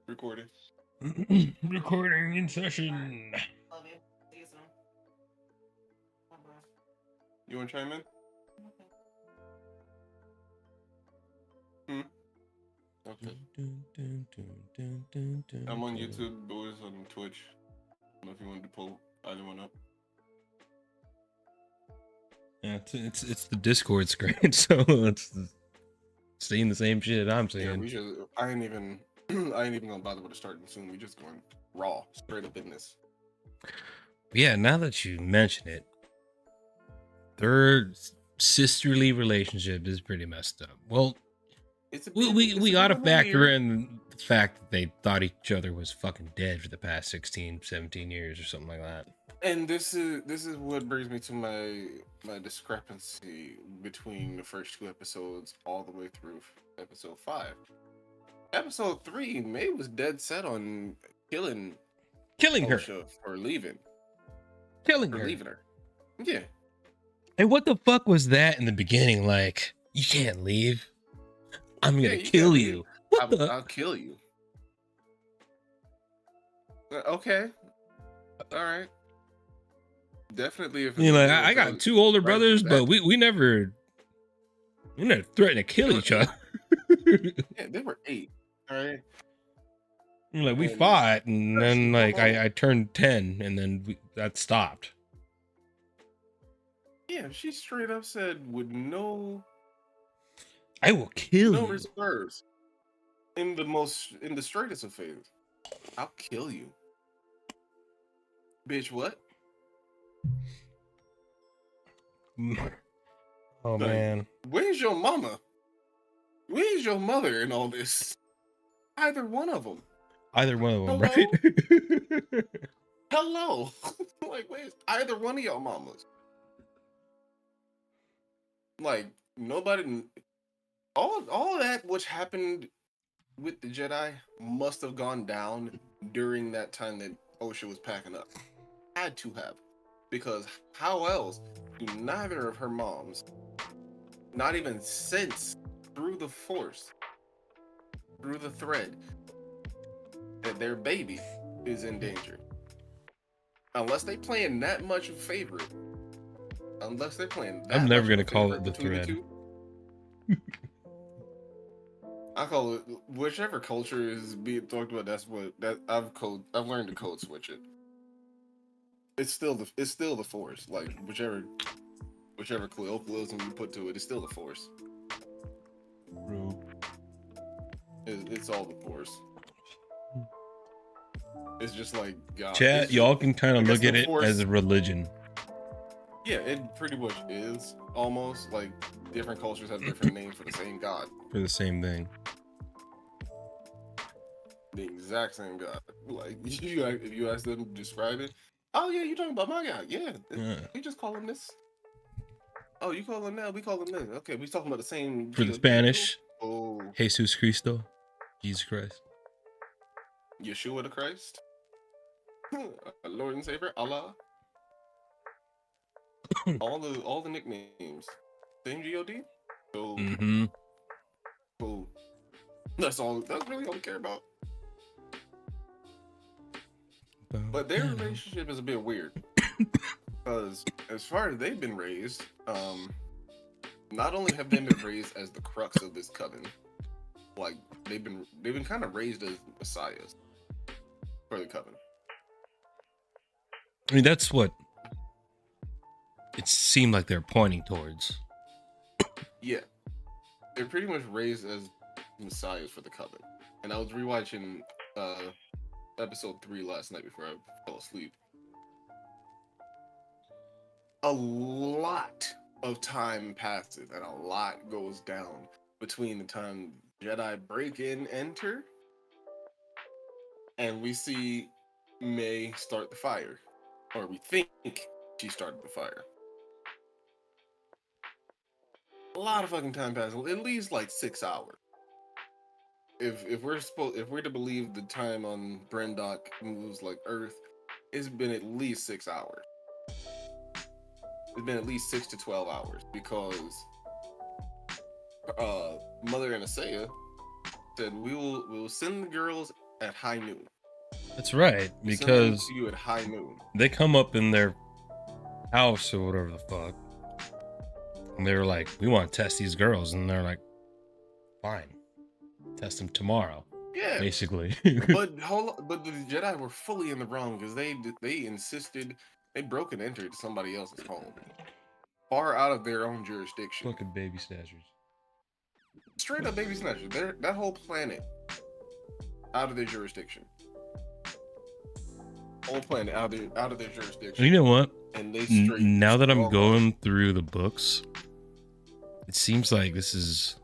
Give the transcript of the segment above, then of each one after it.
Recording. Recording in session. Love you. See you soon. Bye-bye. You want to chime in? Okay. I'm on YouTube. Boys on Twitch. I don't know if you wanted to pull either one up. Yeah, it's the Discord screen, so it's seeing the same shit I'm seeing. Yeah, we should. I ain't even gonna bother with it starting soon. We just going raw, straight up in this. Yeah, now that you mention it, their sisterly relationship is pretty messed up. Well, we gotta factor in the fact that they thought each other was fucking dead for the past 16, 17 years or something like that. And this is what brings me to my discrepancy between the first two episodes all the way through episode 5. Episode 3, May was dead set on killing her for leaving. Killing for her. Leaving her. Yeah. And what the fuck was that in the beginning? Like, you can't leave. I'm gonna kill you. I'll kill you. Okay. All right. Definitely. If you know, I got two older brothers, but we never threatened to kill each other. Yeah, they were 8. All right. Like we fought, and then like I turned 10, and then that stopped. Yeah, she straight up said, "With no, I will kill you. No reserves. In the straightest of faith, I'll kill you, bitch. What? Oh man, where's your mama? Where's your mother in all this? Either one of them. Hello? Right? Hello. Like, where's either one of y'all mamas? Like, nobody. All that which happened with the Jedi must have gone down during that time that Osha was packing up. Had to have, because how else do neither of her moms not even sense through the Force, through the thread, that their baby is in danger? Unless they playing that much of favorite. Unless they're playing that I'm never going to call it the thread. I call it whichever culture is being talked about. That's what I've learned to code switch it. It's still the Force. Like whichever colloquialism you put to it, it's still the Force. It's all the Force. It's just like God. Chat, y'all can kind of look at it as a religion. Yeah, it pretty much is. Almost like different cultures have different names for the same God. For the same thing. The exact same God. Like if you ask them to describe it, oh yeah, you talking about my God? Yeah, we just call him this. Oh, you call him that? We call him this. Okay, we talking about the same. For the Spanish, oh, Jesus Cristo, Jesus Christ, Yeshua the Christ, Lord and Savior, Allah. all the nicknames. Same God. So, cool. That's all. That's really all we care about. But their relationship is a bit weird because, as far as they've been raised, not only have they been raised as the crux of this coven, like they've been kind of raised as messiahs for the coven. I mean, that's what it seemed like they're pointing towards. Yeah, they're pretty much raised as messiahs for the coven. And I was rewatching episode 3 last night before I fell asleep. A lot of time passes and a lot goes down between the time Jedi break in, enter, and we see May start the fire, or we think she started the fire. A lot of fucking time passes, at least like 6 hours. If we're to believe the time on Brendok moves like Earth, it's been at least 6 hours. It's been at least 6 to 12 hours because Mother Anastasia said we will send the girls at high noon. That's right, We send them because to you at high noon. they come up in their house or whatever the fuck, and they were like, "We want to test these girls," and they're like, "Fine, test them tomorrow." Yeah, Basically. but but the Jedi were fully in the wrong because they insisted they broke and entered somebody else's home, far out of their own jurisdiction. Fucking baby snatchers. Straight up baby snatchers. That whole planet out of their jurisdiction. Whole planet out of their jurisdiction. You know what? And they straight. Now that I'm going through the books, it seems like this is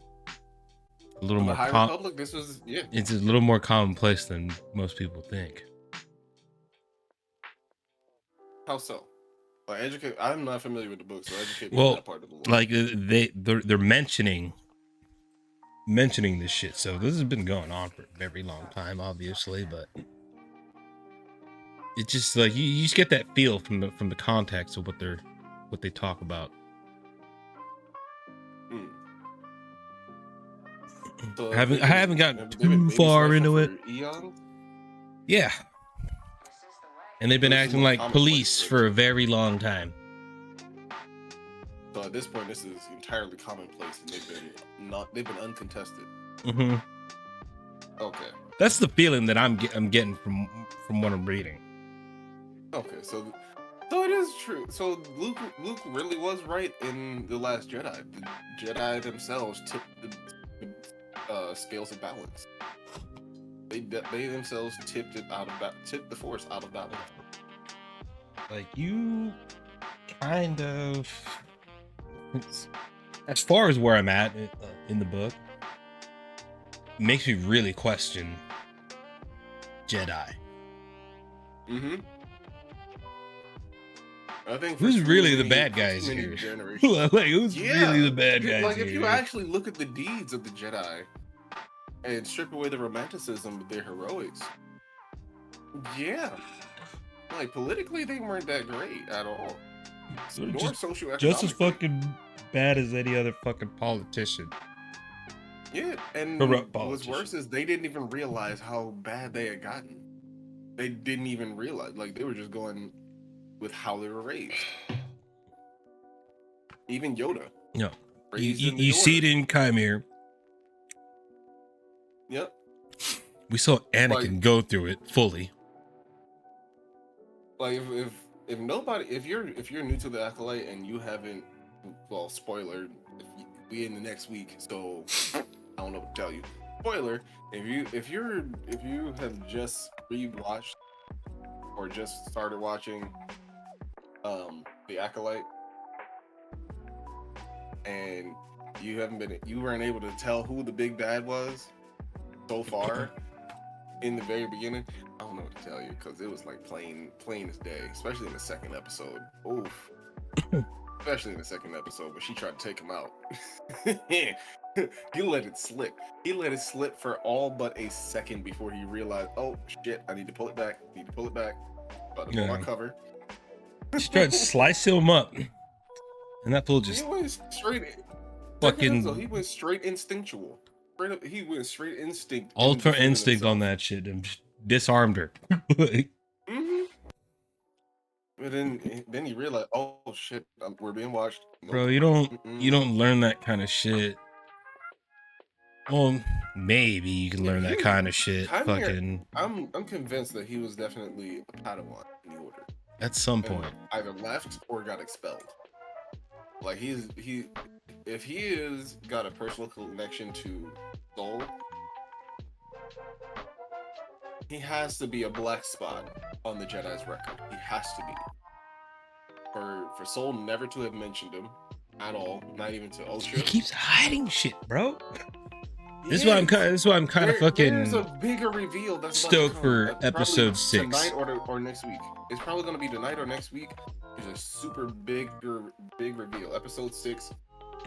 a little more. The High Republic. This was It's a little more commonplace than most people think. How so? Like educate. I'm not familiar with the book, so educate me Well, on that part of the lore. like they're mentioning this shit. So this has been going on for a very long time, obviously, but it's just like you just get that feel from the context of what they talk about. So I haven't gotten too far into it. Eons? Yeah. And they've been This is acting more like commonplace, police right? for a very long time. So at this point, this is entirely commonplace, and they've been uncontested. Mm-hmm. Okay. That's the feeling that I'm getting from what I'm reading. Okay. So it is true. So Luke really was right in The Last Jedi. The Jedi themselves tipped the scales of balance. They themselves tipped the Force out of balance. Like you kind of, as far as where I'm at in the book, makes me really question Jedi. Mm-hmm. I think Who's really the bad guys here? Like who's really the bad guys Like here? if you actually look at the deeds of the Jedi and strip away the romanticism of their heroics, yeah, like politically they weren't that great at all. Nor socioeconomically. Just as fucking bad as any other fucking politician. Yeah, and what's worse is they didn't even realize how bad they had gotten. They didn't even realize, like they were just going with how they were raised. Even Yoda. No. You see it in Chimera. Yep. We saw Anakin go through it fully. Like if nobody, if you're new to the Acolyte and you haven't, well, spoiler, we in the next week, so I don't know what to tell you. Spoiler, if you have just rewatched or just started watching the Acolyte and you weren't able to tell who the big bad was so far in the very beginning, I don't know what to tell you because it was like plain as day, especially in the second episode. Oof. Especially in the second episode, but she tried to take him out. He let it slip. He let it slip for all but a second before he realized, oh shit, I need to pull it back. About to pull my cover. She tried to slice him up, and that fool just he went straight. Fucking. He went straight instinctual. Straight up, he went straight instinct. Ultra instinct on that shit and just disarmed her. Mm-hmm. But then he realized, oh shit, we're being watched. Bro, you don't learn that kind of shit. Well, maybe you can learn that kind of shit. Fucking. I'm convinced that he was definitely a Padawan in the Order. At some point, either left or got expelled. Like if he is got a personal connection to Soul, he has to be a black spot on the Jedi's record. He has to be. For Soul never to have mentioned him at all, not even to Ultra. He keeps hiding shit, bro. This is why I'm kind of fucking. There's a bigger reveal that's stoked for episode 6 tonight or next week. It's probably gonna be tonight or next week. There's a super big reveal. Episode 6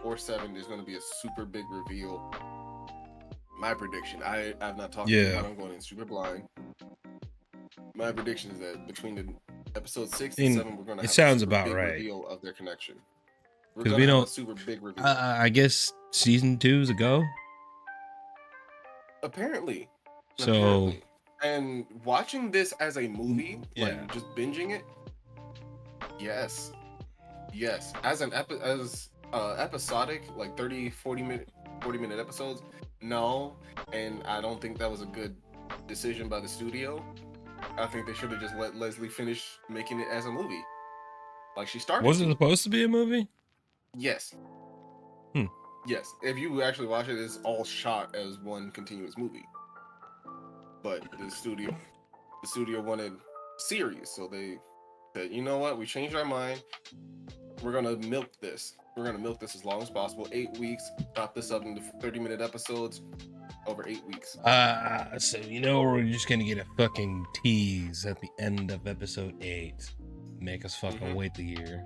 or 7 there's gonna be a super big reveal. My prediction. I've not talked about it. I'm going in super blind. My prediction is that between the episode 6 and 7, we're gonna have sounds a super about big right. reveal of their connection. Because we don't. Super big reveal. I guess season 2 is a go. Apparently. So And watching this as a movie, Yeah. like just binging it, yes. As an episodic, like 40 minute episodes, no. And I don't think that was a good decision by the studio. I think they should have just let Leslie finish making it as a movie. Like she started. Was it supposed to be a movie? Yes. Hmm. Yes. If you actually watch it, it's all shot as one continuous movie. But the studio wanted series, so they said, you know what? We changed our mind. We're gonna milk this. We're gonna milk this as long as possible. 8 weeks. Chop this up into 30-minute episodes over 8 weeks. So you know we're just gonna get a fucking tease at the end of episode 8. Make us fucking wait the year.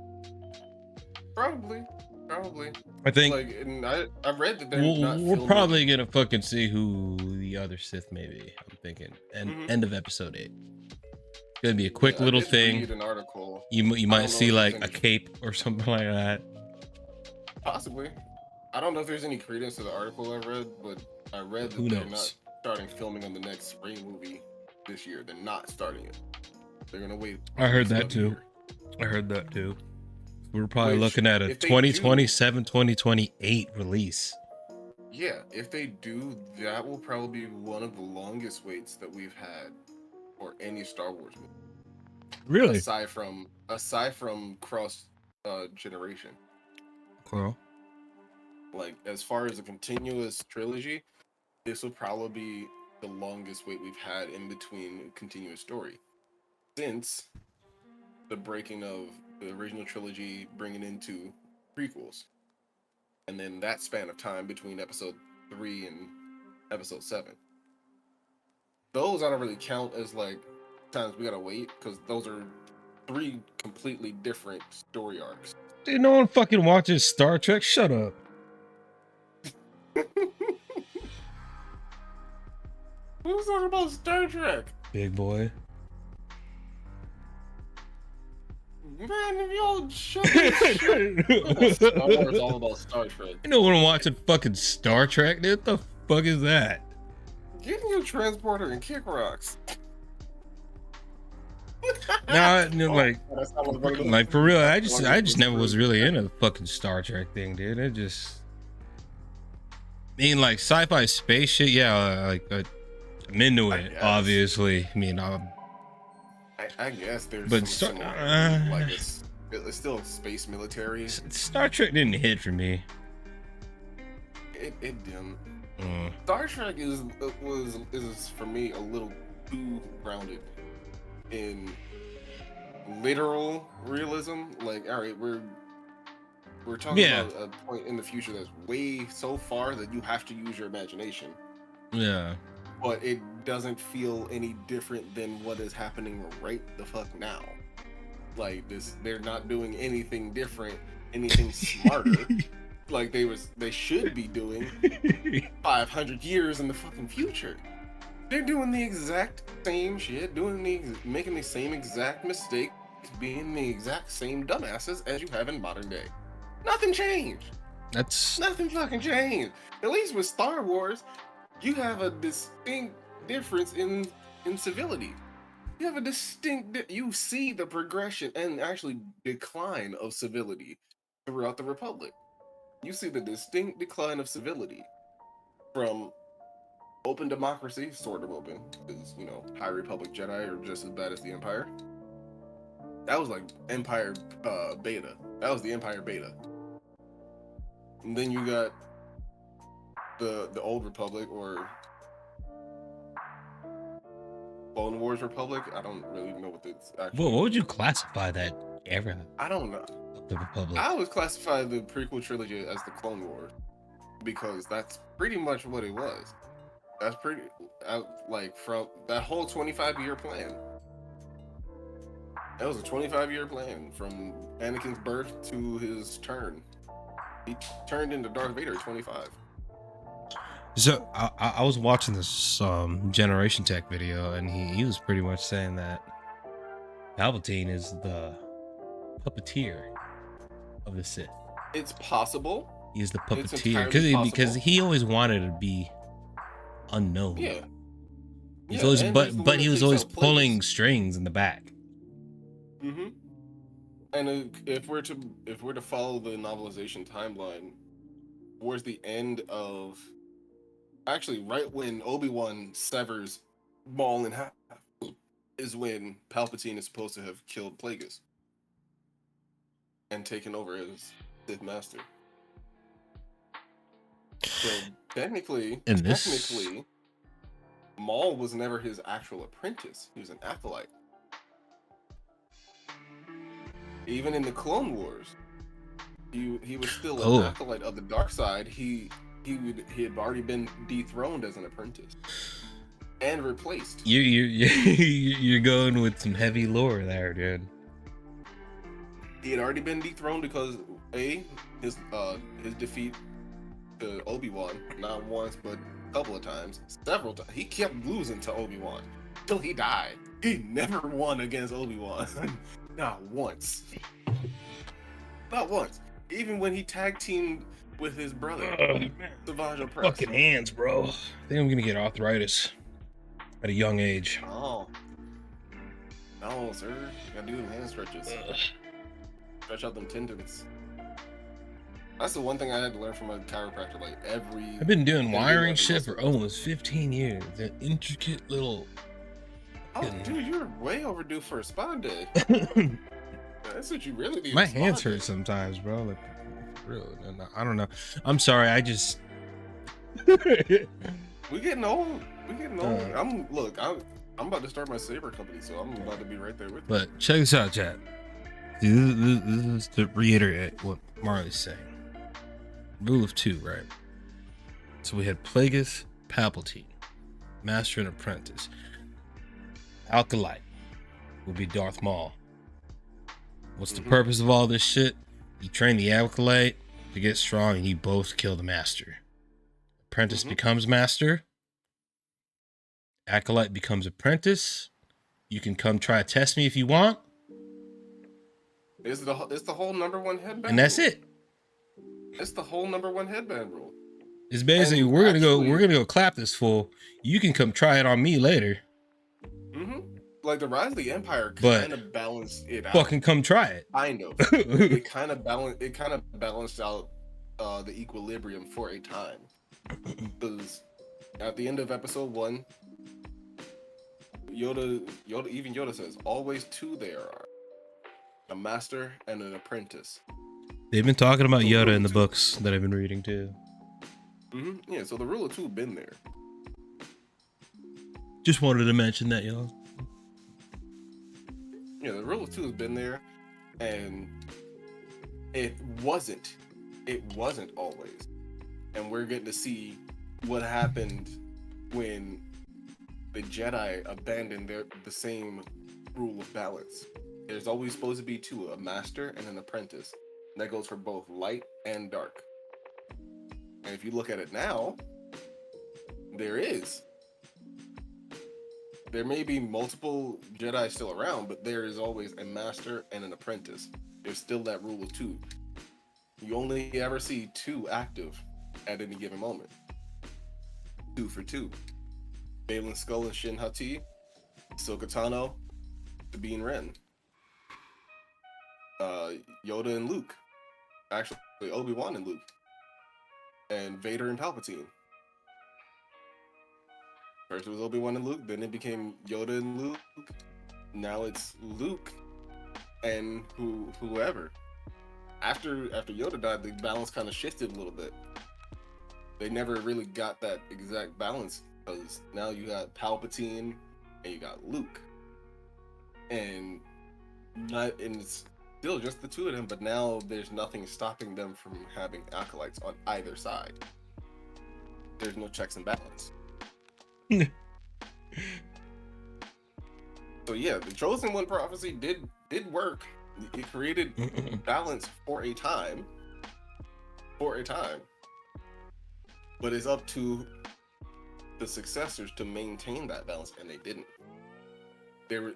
Probably. I think Like, and I read that they're not. we're probably gonna fucking see who the other Sith may be. I'm thinking, end of episode 8. It's gonna be a quick little thing. Read an article. You might see like a cape or something like that. Possibly. I don't know if there's any credence to the article I read, but I read that Who they're knows? not starting filming on the next Spring movie this year. They're not starting it. They're gonna wait. I heard that another too. year. I heard that too. We're probably Which, looking at a if they 2027, 2028 release. Yeah, if they do, that will probably be one of the longest waits that we've had for any Star Wars movie. Really? Aside from cross generation. Well, Like, as far as a continuous trilogy, this will probably be the longest wait we've had in between a continuous story since the breaking of the original trilogy, bringing into prequels, and then that span of time between episode 3 and episode 7. Those I don't really count as like times we gotta wait, because those are 3 completely different story arcs. dude, no one fucking watches Star Trek. Shut up. Who's talking about Star Trek? Big boy. Man, if y'all shut this shit. Star Wars is all about Star Trek. You know when watching fucking Star Trek, dude? What the fuck is that? Get in your transporter and kick rocks. Nah, like That's not what I'm like for real, I just never was really into the fucking Star Trek thing, dude. It just, I mean, like sci-fi space shit, yeah, I'm into it, guess. obviously. I mean, I guess there's But some Star- similarity. Like it's still space military. Star Trek didn't hit for me. It didn't. Mm. Star Trek is for me a little too grounded in literal realism. Like, all right, we're talking about a point in the future that's way so far that you have to use your imagination. Yeah. But it doesn't feel any different than what is happening right the fuck now. Like this, they're not doing anything different, anything smarter. Like they should be doing 500 years in the fucking future. They're doing the exact same shit, making the same exact mistakes, being the exact same dumbasses as you have in modern day. Nothing changed. Nothing fucking changed. At least with Star Wars, you have a distinct difference in civility. You have a distinct. You see the progression and actually decline of civility throughout the Republic. You see the distinct decline of civility from open democracy, sort of open, because High Republic Jedi are just as bad as the Empire. That was like Empire Beta. That was the Empire Beta. And then you got the Old Republic, or Clone Wars Republic. I don't really know what it's actually. Well, what would you classify that era I don't know. of the Republic? I would classify the prequel trilogy as the Clone Wars because that's pretty much what it was. That's pretty like from that whole 25-year plan. That was a 25-year plan from Anakin's birth to his turn. He turned into Darth Vader at 25. So I was watching this Generation Tech video, and he was pretty much saying that Palpatine is the puppeteer of the Sith. It's possible. He's the It's puppeteer entirely because possible. he always wanted to be unknown. Yeah. He's Yeah, always and he's the one but that he was takes always out pulling Plagueis. strings in the back. Mm-hmm. And if we're to follow the novelization timeline, towards the end of, actually, right when Obi-Wan severs Maul in half, is when Palpatine is supposed to have killed Plagueis and taken over as Sith Master. So technically, And this, Maul was never his actual apprentice. He was an acolyte. Even in the Clone Wars, he was still an acolyte of the dark side. He had already been dethroned as an apprentice and replaced. you're going with some heavy lore there, dude. He had already been dethroned because his defeat to Obi-Wan, not once but a couple of times, several times. He kept losing to Obi-Wan till he died. He never won against Obi-Wan. Not once. Not once. Even when he tag teamed with his brother, Savage Opress. Fucking hands, bro. I think I'm gonna get arthritis at a young age. Oh. No, sir. You gotta do them hand stretches. Stretch out them tendons. That's the one thing I had to learn from a chiropractor. Like I've been doing wiring shit for almost 15 years. That intricate little. Oh, dude, you're way overdue for a spa day. That's what you really need. My hands hurt sometimes, bro. Like, really, I don't know. I'm sorry. I just. We getting old. I'm about to start my saber company, so I'm about to be right there with you. But check this out, chat. See, this is to reiterate what Marley's saying. Rule of 2, right? So we had Plagueis, Palpatine, Master and Apprentice. Acolyte will be Darth Maul. What's the purpose of all this shit? You train the Acolyte to get strong, and you both kill the Master. Apprentice becomes Master. Acolyte becomes Apprentice. You can come try to test me if you want. It's the whole #1 headband. And that's it. It's the whole #1 headband rule. It's basically we're gonna go clap this fool. You can come try it on me later. Like the Rise of the Empire kind of balanced it out. Fucking come try it. Kind of. It kind of balanced out the equilibrium for a time. Because at the end of episode 1, Yoda says, always two there are. A master and an apprentice. They've been talking about Yoda in the books that I've been reading too. Yeah, so the rule of 2 been there. Just wanted to mention that, y'all. Yeah, the rule of 2 has been there, and it wasn't always. And we're getting to see what happened when the Jedi abandoned the same rule of balance. There's always supposed to be 2, a master and an apprentice. And that goes for both light and dark. And if you look at it now, there may be multiple Jedi still around, but there is always a master and an apprentice. There's still that rule of 2. You only ever see 2 active at any given moment. 2 for 2. Baylan Skoll and Shin Hati, Ahsoka Tano, Sabine Wren, Yoda and Luke. Actually, Obi-Wan and Luke. And Vader and Palpatine. First it was Obi-Wan and Luke, then it became Yoda and Luke. Now it's Luke and whoever. After Yoda died, the balance kind of shifted a little bit. They never really got that exact balance because now you got Palpatine and you got Luke. And it's still just the 2 of them, but now there's nothing stopping them from having acolytes on either side. There's no checks and balance. So yeah, the Chosen One prophecy did work. It created balance for a time. But it's up to the successors to maintain that balance, and they didn't. They were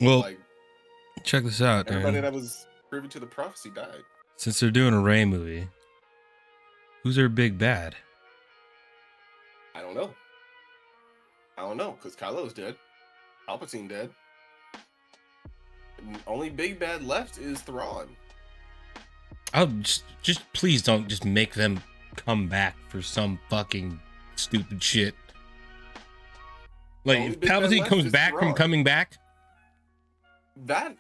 check this out. Everybody that was privy to the prophecy died. Since they're doing a Rey movie, who's their big bad? I don't know, because Kylo's dead. Palpatine dead. Only big bad left is Thrawn. I'll just please don't just make them come back for some fucking stupid shit. Like Only if big bad Palpatine left comes is back from Thrawn. coming back, I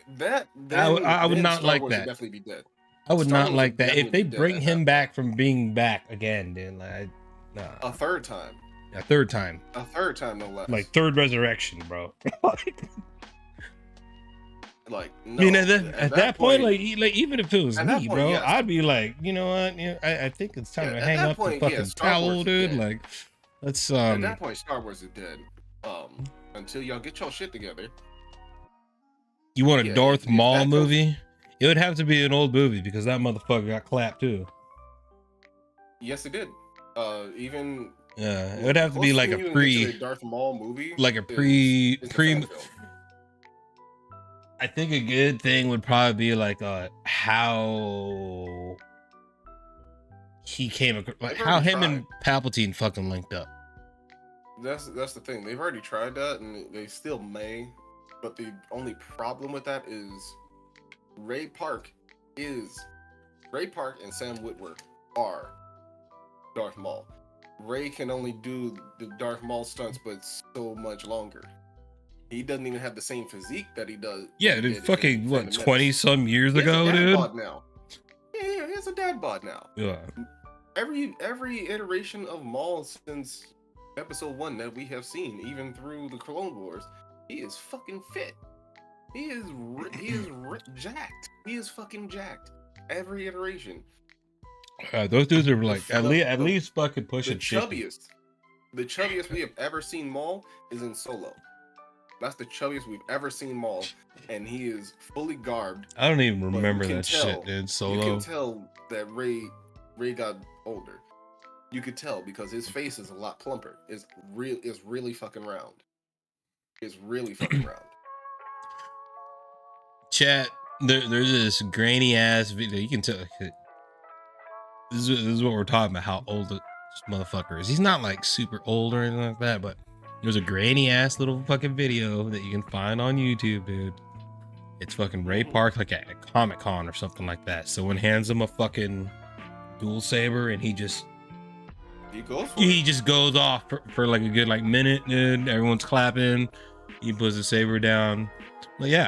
would not Star like Wars that. Would definitely be dead. I would Star not Wars like would that. If definitely they be dead bring at him that back from being back again, then like, nah, A third time. a third time, No less. like third resurrection, bro. Like, I no. mean, at that point, like even if it was at that me, point, bro, yes. I'd be like, you know what? I think it's time Yeah, to at hang that up point, the yeah, fucking Star Wars towel, is dude. dead. Like, let's At that point, Star Wars is dead. Until y'all get your shit together. You want a Yeah, Darth if Maul that comes- movie? It would have to be an old movie because that motherfucker got clapped too. Yes, it did. Even Yeah, it would have to be like a closest thing you can get to pre, a Darth Maul movie, like a is the pre. fan film. I think a good thing would probably be like how he came, like They've how already him and Palpatine fucking linked up. That's the thing. They've already tried that, and they still may. But the only problem with that is Ray Park and Sam Witwer are Darth Maul. Ray can only do the Darth Maul stunts, but so much longer. He doesn't even have the same physique that he does. Yeah, he dude, did fucking in what, Phantom 20 Menace. some years He has a ago, dad dude. bod now. Yeah, he has a dad bod now. Yeah. Every iteration of Maul since episode 1 that we have seen, even through the Clone Wars, he is fucking fit. He is jacked. He is fucking jacked. Every iteration. Those dudes are like at the- least fucking The pushing 50. chubbiest we have ever seen Maul is in Solo. That's the chubbiest we've ever seen Maul, and he is fully garbed. I don't even you remember can that tell- shit, dude. You Solo. can tell that Ray got older. You could tell because his face is a lot plumper. It's really fucking round. It's really fucking round. Chat, there's this grainy ass video. You can tell. This is what we're talking about. How old this motherfucker is. He's not like super old or anything like that, but there's a grainy ass little fucking video that you can find on YouTube, dude. It's fucking Ray Park, like at Comic-Con or something like that. Someone hands him a fucking dual saber, and he just goes off for like a good like minute, dude. Everyone's clapping. He puts the saber down. But yeah.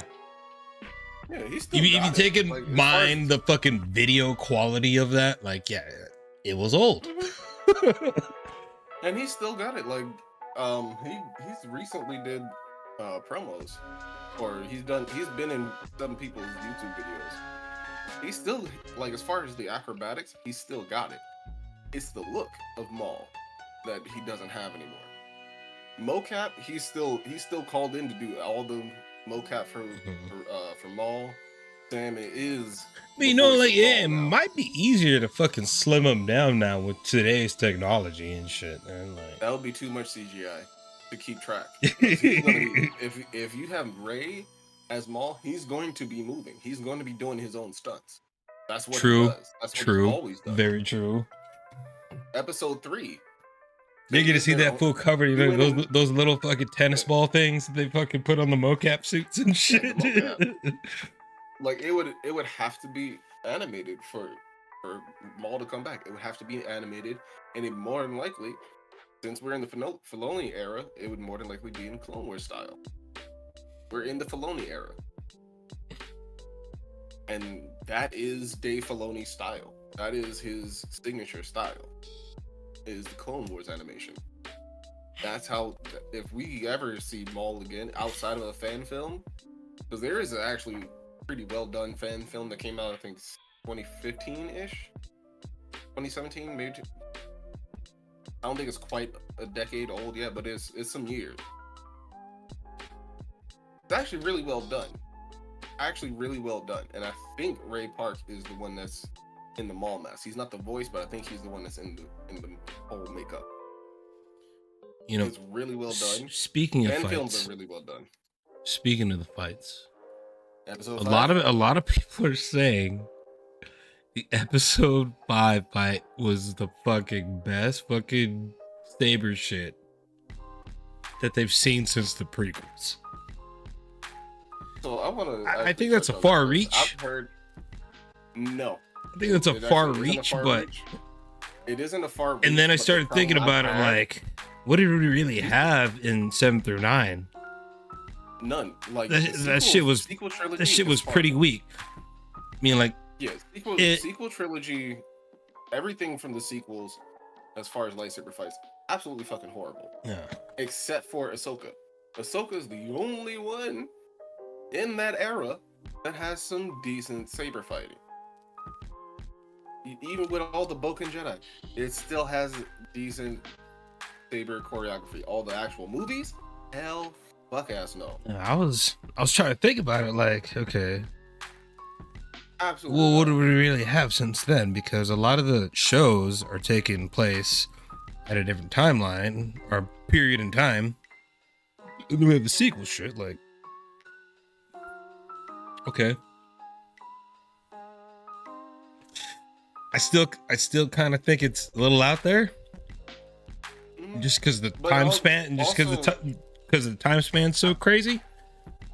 Yeah, he's still If you got take it. in Like, as mind the fucking video quality of that, like, yeah, it was old. and he's still got it. Like, he's recently did promos, or he's been in some people's YouTube videos. He's still, like, as far as the acrobatics, he's still got it. It's the look of Maul that he doesn't have anymore. Mocap, he's still called in to do all the mocap for Maul. Sam, it is. But you know, like, yeah, it might be easier to fucking slim him down now with today's technology and shit, man. Like, that would be too much CGI to keep track. He's gonna be, if you have Ray as Maul, he's going to be moving. He's going to be doing his own stunts. That's what he does. That's what he's always done. Very true. Episode 3. They get to see that full cover, you know, those little fucking tennis ball things that they fucking put on the mocap suits and shit. Like, it would have to be animated for Maul to come back. It would have to be animated, and it more than likely, since we're in the Filoni era, it would more than likely be in Clone Wars style. We're in the Filoni era, and that is Dave Filoni's style. That is his signature style. Is the Clone Wars animation. That's how, if we ever see Maul again outside of a fan film, because there is actually pretty well done fan film that came out, I think 2015-ish, 2017 maybe. I don't think it's quite a decade old yet, but it's some years. It's actually really well done. And I think Ray Park is the one that's in the Maul mask. He's not the voice, but I think he's the one that's in the whole makeup. You know, it's really well done. Speaking of fan fights, films are really well done. Speaking of the fights, Episode a 5? lot of people are saying the episode 5 fight was the fucking best fucking saber shit that they've seen since the prequels. So I want to. I think that's a far reach. I've heard. No. I think that's a far actually isn't reach, but reach. It isn't a far reach. and then I but the started thinking problem about I've it, had- like, what did we really have in 7 through 9? none. Like That shit was sequel trilogy. that shit is was far. pretty weak. I mean, like, Yeah, sequel trilogy. Everything from the sequels, as far as lightsaber fights, absolutely fucking horrible. yeah. Except for Ahsoka. Ahsoka is the only one in that era that has some decent saber fighting. Even with all the Boken Jedi, it still has decent saber choreography. All the actual movies, hell, fuck ass no. I was trying to think about it, like, okay, Absolutely. well, what not. do we really have since then? Because a lot of the shows are taking place at a different timeline or period in time. And then we have the sequel shit, like, okay. I still kind of think it's a little out there, Mhm. just because the But time al- span, and just because the time span's so crazy.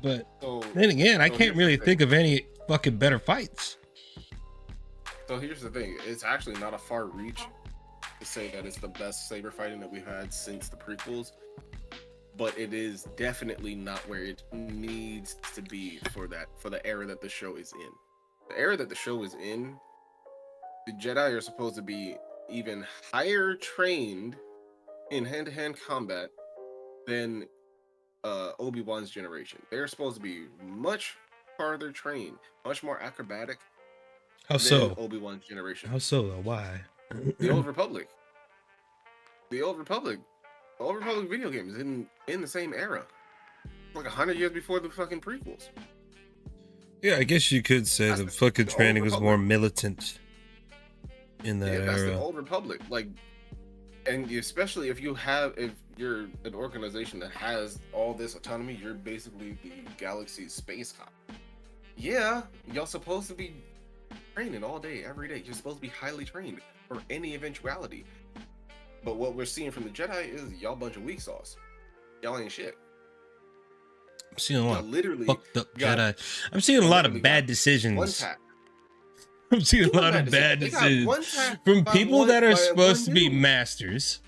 But So, then again, I so can't here's the really thing. think of any fucking better fights. So here's the thing: it's actually not a far reach to say that it's the best saber fighting that we've had since the prequels, but it is definitely not where it needs to be for the era that the show is in. The era that the show is in, the Jedi are supposed to be even higher trained in hand-to-hand combat than Obi-Wan's generation. They're supposed to be much farther trained, much more acrobatic How than so? Obi-Wan's generation. How so though? Why? The Old Republic. The Old Republic video game is in the same era. Like 100 years before the fucking prequels. Yeah, I guess you could say That's the the- fucking the Old training was more Republic. militant in that Yeah, that's the era. Old Republic. Like, and especially if you're an organization that has all this autonomy, you're basically the galaxy's space cop. Yeah, y'all supposed to be training all day, every day. You're supposed to be highly trained for any eventuality. But what we're seeing from the Jedi is y'all bunch of weak sauce. Y'all ain't shit. I'm seeing a Y'all lot of literally fucked up got- Jedi. I'm seeing a lot of literally bad got decisions. one tap. I'm seeing a Two lot of bad They got decisions one tap from by people one- that are by supposed one to be dude. masters.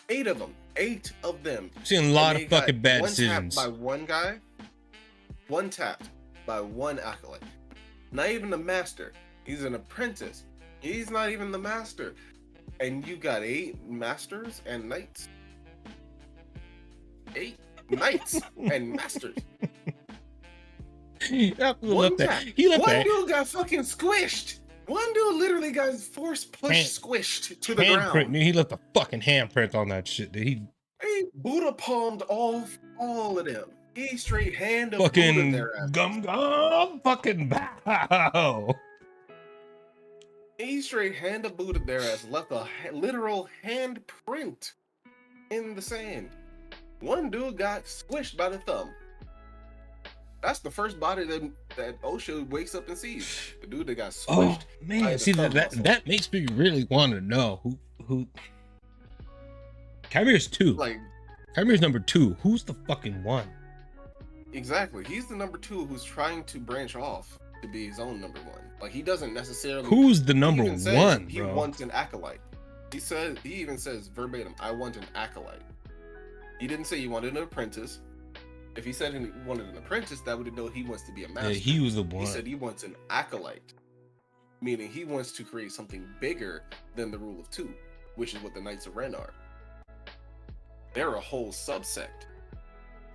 8 of them. 8 of them. I'm seeing a And lot they of fucking got bad one decisions. tapped by one guy, one tapped by one acolyte. Not even the master. He's an apprentice. He's not even the master. And you got 8 masters and knights. 8 knights and masters. He left One that. tap. He left One that dude got fucking squished. One dude literally got force push Hand- squished to the handprint. ground. He left a fucking handprint on that shit. Dude. He He Buddha palmed all of them. He straight hand of Buddha fucking their ass. gum fucking bow. He straight hand of Buddha their ass. Left a literal handprint in the sand. One dude got squished by the thumb. That's the first body that Osha wakes up and sees. The dude that got Oh squished. by man, the see thumb that muscle. that makes me really want to know who. Kymir's 2. Like, Kymir's number 2. Who's the fucking one? exactly. He's the number 2 who's trying to branch off to be his own number 1. Like, he doesn't necessarily. Who's the he number even says 1, He bro? wants an acolyte. He even says verbatim, "I want an acolyte." He didn't say he wanted an apprentice. If he said he wanted an apprentice, that would know he wants to be a master. Yeah, he was the He one. said he wants an acolyte, meaning he wants to create something bigger than the rule of 2, which is what the Knights of Ren are. They're a whole subsect,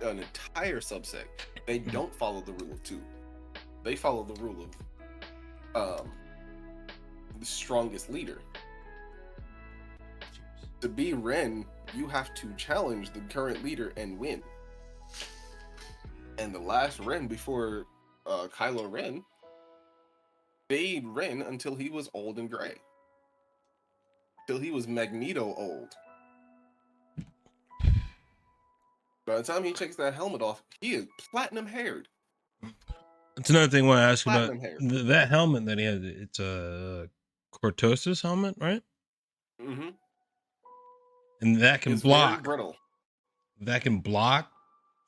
an entire subsect. They don't follow the rule of 2. They follow the rule of the strongest leader. To be Ren, you have to challenge the current leader and win. And the last Ren before Kylo Ren stayed Ren until he was old and gray. Till he was Magneto old. By the time he takes that helmet off, he is platinum haired. That's another thing I want to ask you about. Platinum hair. That helmet that he had. It's a Cortosis helmet, right? Mm-hmm. And that can It's very block. brittle. That can block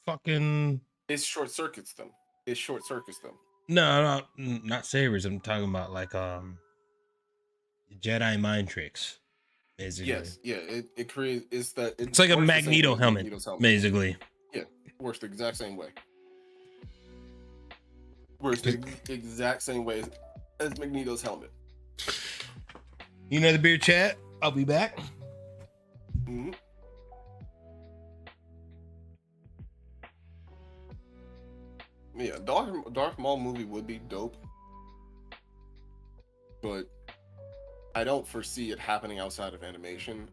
fucking It short circuits them. It short circuits them. No, not sabers. I'm talking about like Jedi mind tricks, basically. Yes, yeah. It creates. It's like a Magneto helmet, basically. Yeah, works the exact same way. Works the exact same way as Magneto's helmet. You know the beer chat. I'll be back. Mm-hmm. Yeah, Darth Maul movie would be dope, but I don't foresee it happening outside of animation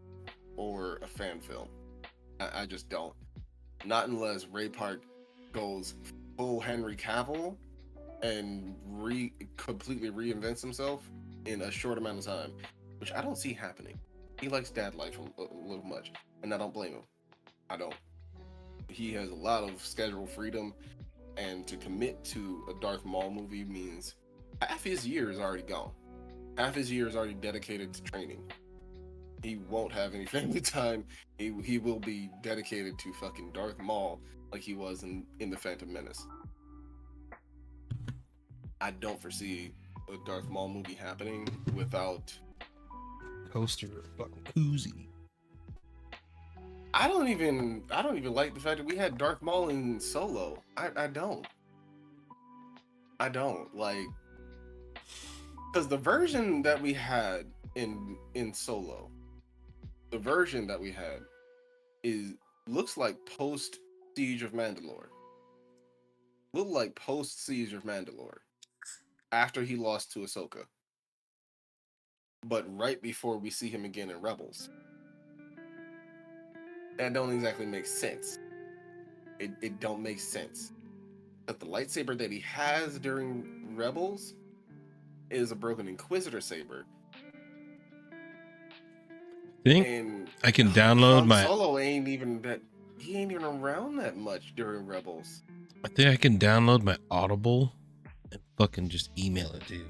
or a fan film. I just don't. Not unless Ray Park goes full Henry Cavill and completely reinvents himself in a short amount of time, which I don't see happening. He likes dad life a little much, and I don't blame him. I don't. He has a lot of schedule freedom, and to commit to a Darth Maul movie means half his year is already gone. Half his year is already dedicated to training. He won't have any family time. He will be dedicated to fucking Darth Maul like he was in The Phantom Menace. I don't foresee a Darth Maul movie happening without Coaster fucking koozie. I don't even like the fact that we had Darth Maul in Solo. I don't like, because the version that we had in Solo, the version that we had looks like post Siege of Mandalore. Looked like post Siege of Mandalore, after he lost to Ahsoka, but right before we see him again in Rebels. That don't exactly make sense. It don't make sense. But the lightsaber that he has during Rebels is a broken Inquisitor saber. Think and I can download my Solo ain't even around that much during Rebels. I think I can download my Audible and fucking just email it to you.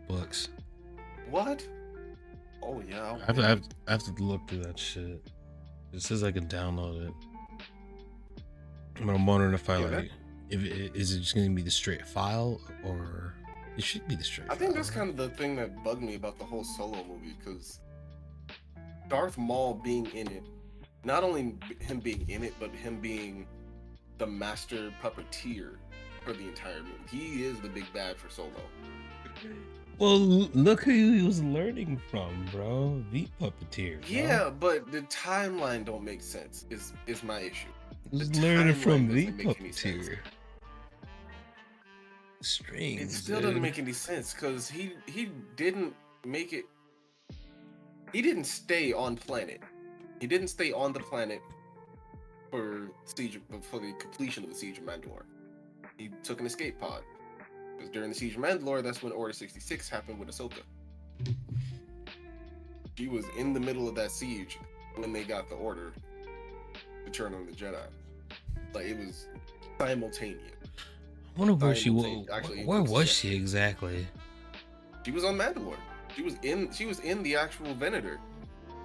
Books. What? Oh yeah. I have to look through that shit. It says I can download it. But I'm wondering if is it just gonna be the straight file, or it should be the straight file. I think that's kind of the thing that bugged me about the whole Solo movie, because Darth Maul being in it, not only him being in it, but him being the master puppeteer for the entire movie. He is the big bad for Solo. Well, look who he was learning from, bro. The puppeteer. Bro. Yeah, but the timeline don't make sense. Is my issue. He's learning from the puppeteer. Strange. It still doesn't make any sense, because he didn't make it. He didn't stay on planet. He didn't stay on the planet for the completion of the Siege of Mandalore. He took an escape pod. Because during the Siege of Mandalore, that's when Order 66 happened with Ahsoka. She was in the middle of that siege when they got the order to turn on the Jedi. Like, it was simultaneous. I wonder where she was. Where was she exactly? She was on Mandalore. She was in the actual Venator.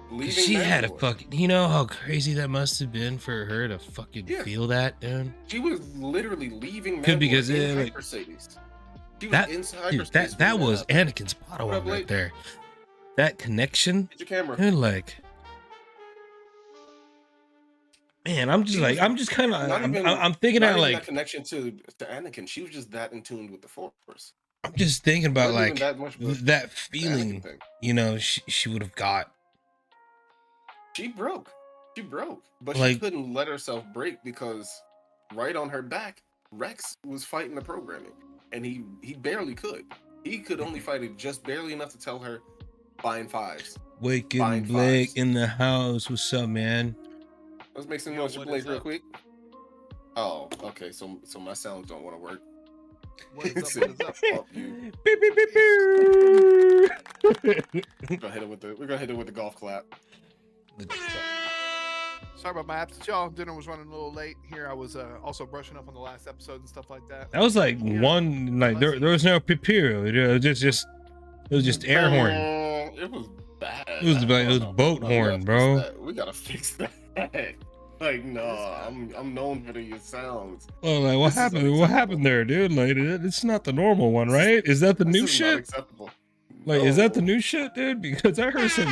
She Mandalore. Had a fucking. You know how crazy that must have been for her to fucking feel that, dude. She was literally leaving Mandalore because in hyperspace. That was Anakin's Padawan right there. That connection. Get your camera. And like, man, I'm just kind of, I'm thinking out like that connection to Anakin. She was just that in tune with the Force. I'm just thinking about like that feeling, you know, she would have got. She broke, but like, she couldn't let herself break, because right on her back, Rex was fighting the programming. And he barely could. He could only fight it just barely enough to tell her, buying fives. Waking Blake in the house. What's up, man? Let's make some noise for Blake real quick. Oh, okay. So my sounds don't want to work. What is up? What is up? Beep, beep, beep, beep. We're gonna hit it with the golf clap. Sorry about my absence, y'all. Dinner was running a little late here. I was also brushing up on the last episode and stuff like that. That was like there was no prepare. It was just air horn. It was bad. It was boat horn, bro. We gotta fix that. Like, no, I'm known for these sounds. Oh, like what This is happened? What happened unacceptable. there, dude? Like, it's not the normal one, right? Is that the This new is not shit? acceptable. Like, is that the No. new shit, dude? Because I heard some.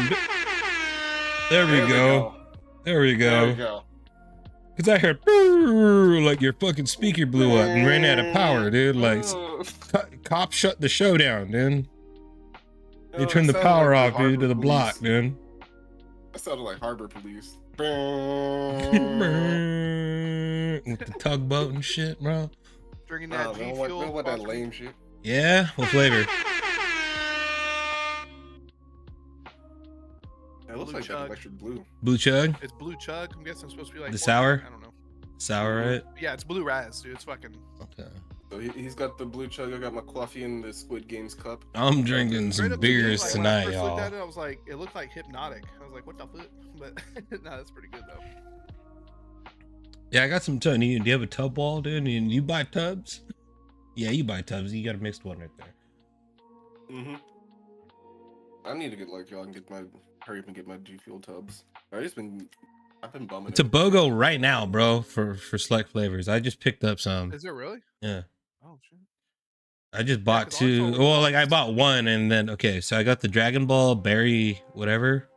There we There we go. go. There we There we go. go. Because I heard "Brrr," like your fucking speaker blew up and ran out of power, dude. Like, cops shut the show down, dude. They Oh, turned that the sounded power like off, dude, Harbor to the block, Police. dude. That sounded like Harbor Police. With the tugboat and shit, bro. Drinking Nah, that we G don't want, we Fuel. don't want that lame shit. Yeah, what flavor? That looks Blue like that Chug. electric blue. Blue chug, It's blue chug. I'm guessing it's supposed to be like The 14. sour? I don't know. sour, right? Yeah, it's blue raz, dude. It's fucking. Okay. So he's got the blue chug. I got my coffee in the Squid Games cup. I'm drinking Straight some up to me, beers like, tonight, when I first looked y'all. at it, I was like, it looked like Hypnotic. I was like, what the fuck? But no, that's pretty good though. Yeah, I got some tub. Do you have a tub wall, dude? And you buy tubs? Yeah, you buy tubs. You got a mixed one right there. Mm-hmm. I need to get like y'all and get my hurry up and get my G Fuel tubs. I've been bumming. It's a BOGO right now, bro, for select flavors. I just picked up some. Is it really? Yeah. Oh shit. I just bought 'cause two. also- Well, like I bought one and then okay, so I got the Dragon Ball berry whatever,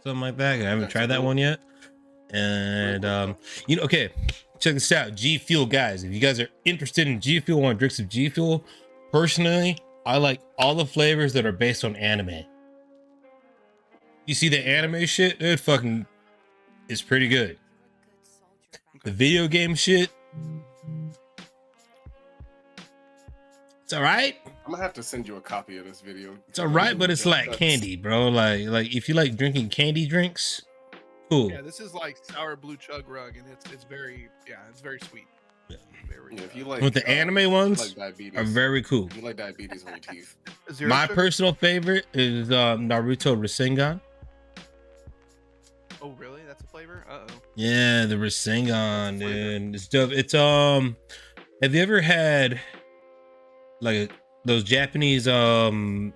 something like that. I haven't That's tried that cool. one yet. And you know, okay, check this out. G Fuel guys, if you guys are interested in G Fuel, want to drink some G Fuel, personally, I like all the flavors that are based on anime. You see the anime shit, dude, fucking is pretty good. The video game shit, it's all right. I'm gonna have to send you a copy of this video. It's all right, but it's like candy, bro. Like if you like drinking candy drinks, cool. Yeah, this is like sour blue chug rug, and it's very it's very sweet. Yeah. Very, Yeah, if you like But the anime you ones like diabetes, are very cool. if you like diabetes on your teeth. Zero My sugar? personal favorite is Naruto Rasengan. Oh really? That's a flavor? Uh oh. Yeah, the Rasengan, dude. It's dope. It's have you ever had like those Japanese ramen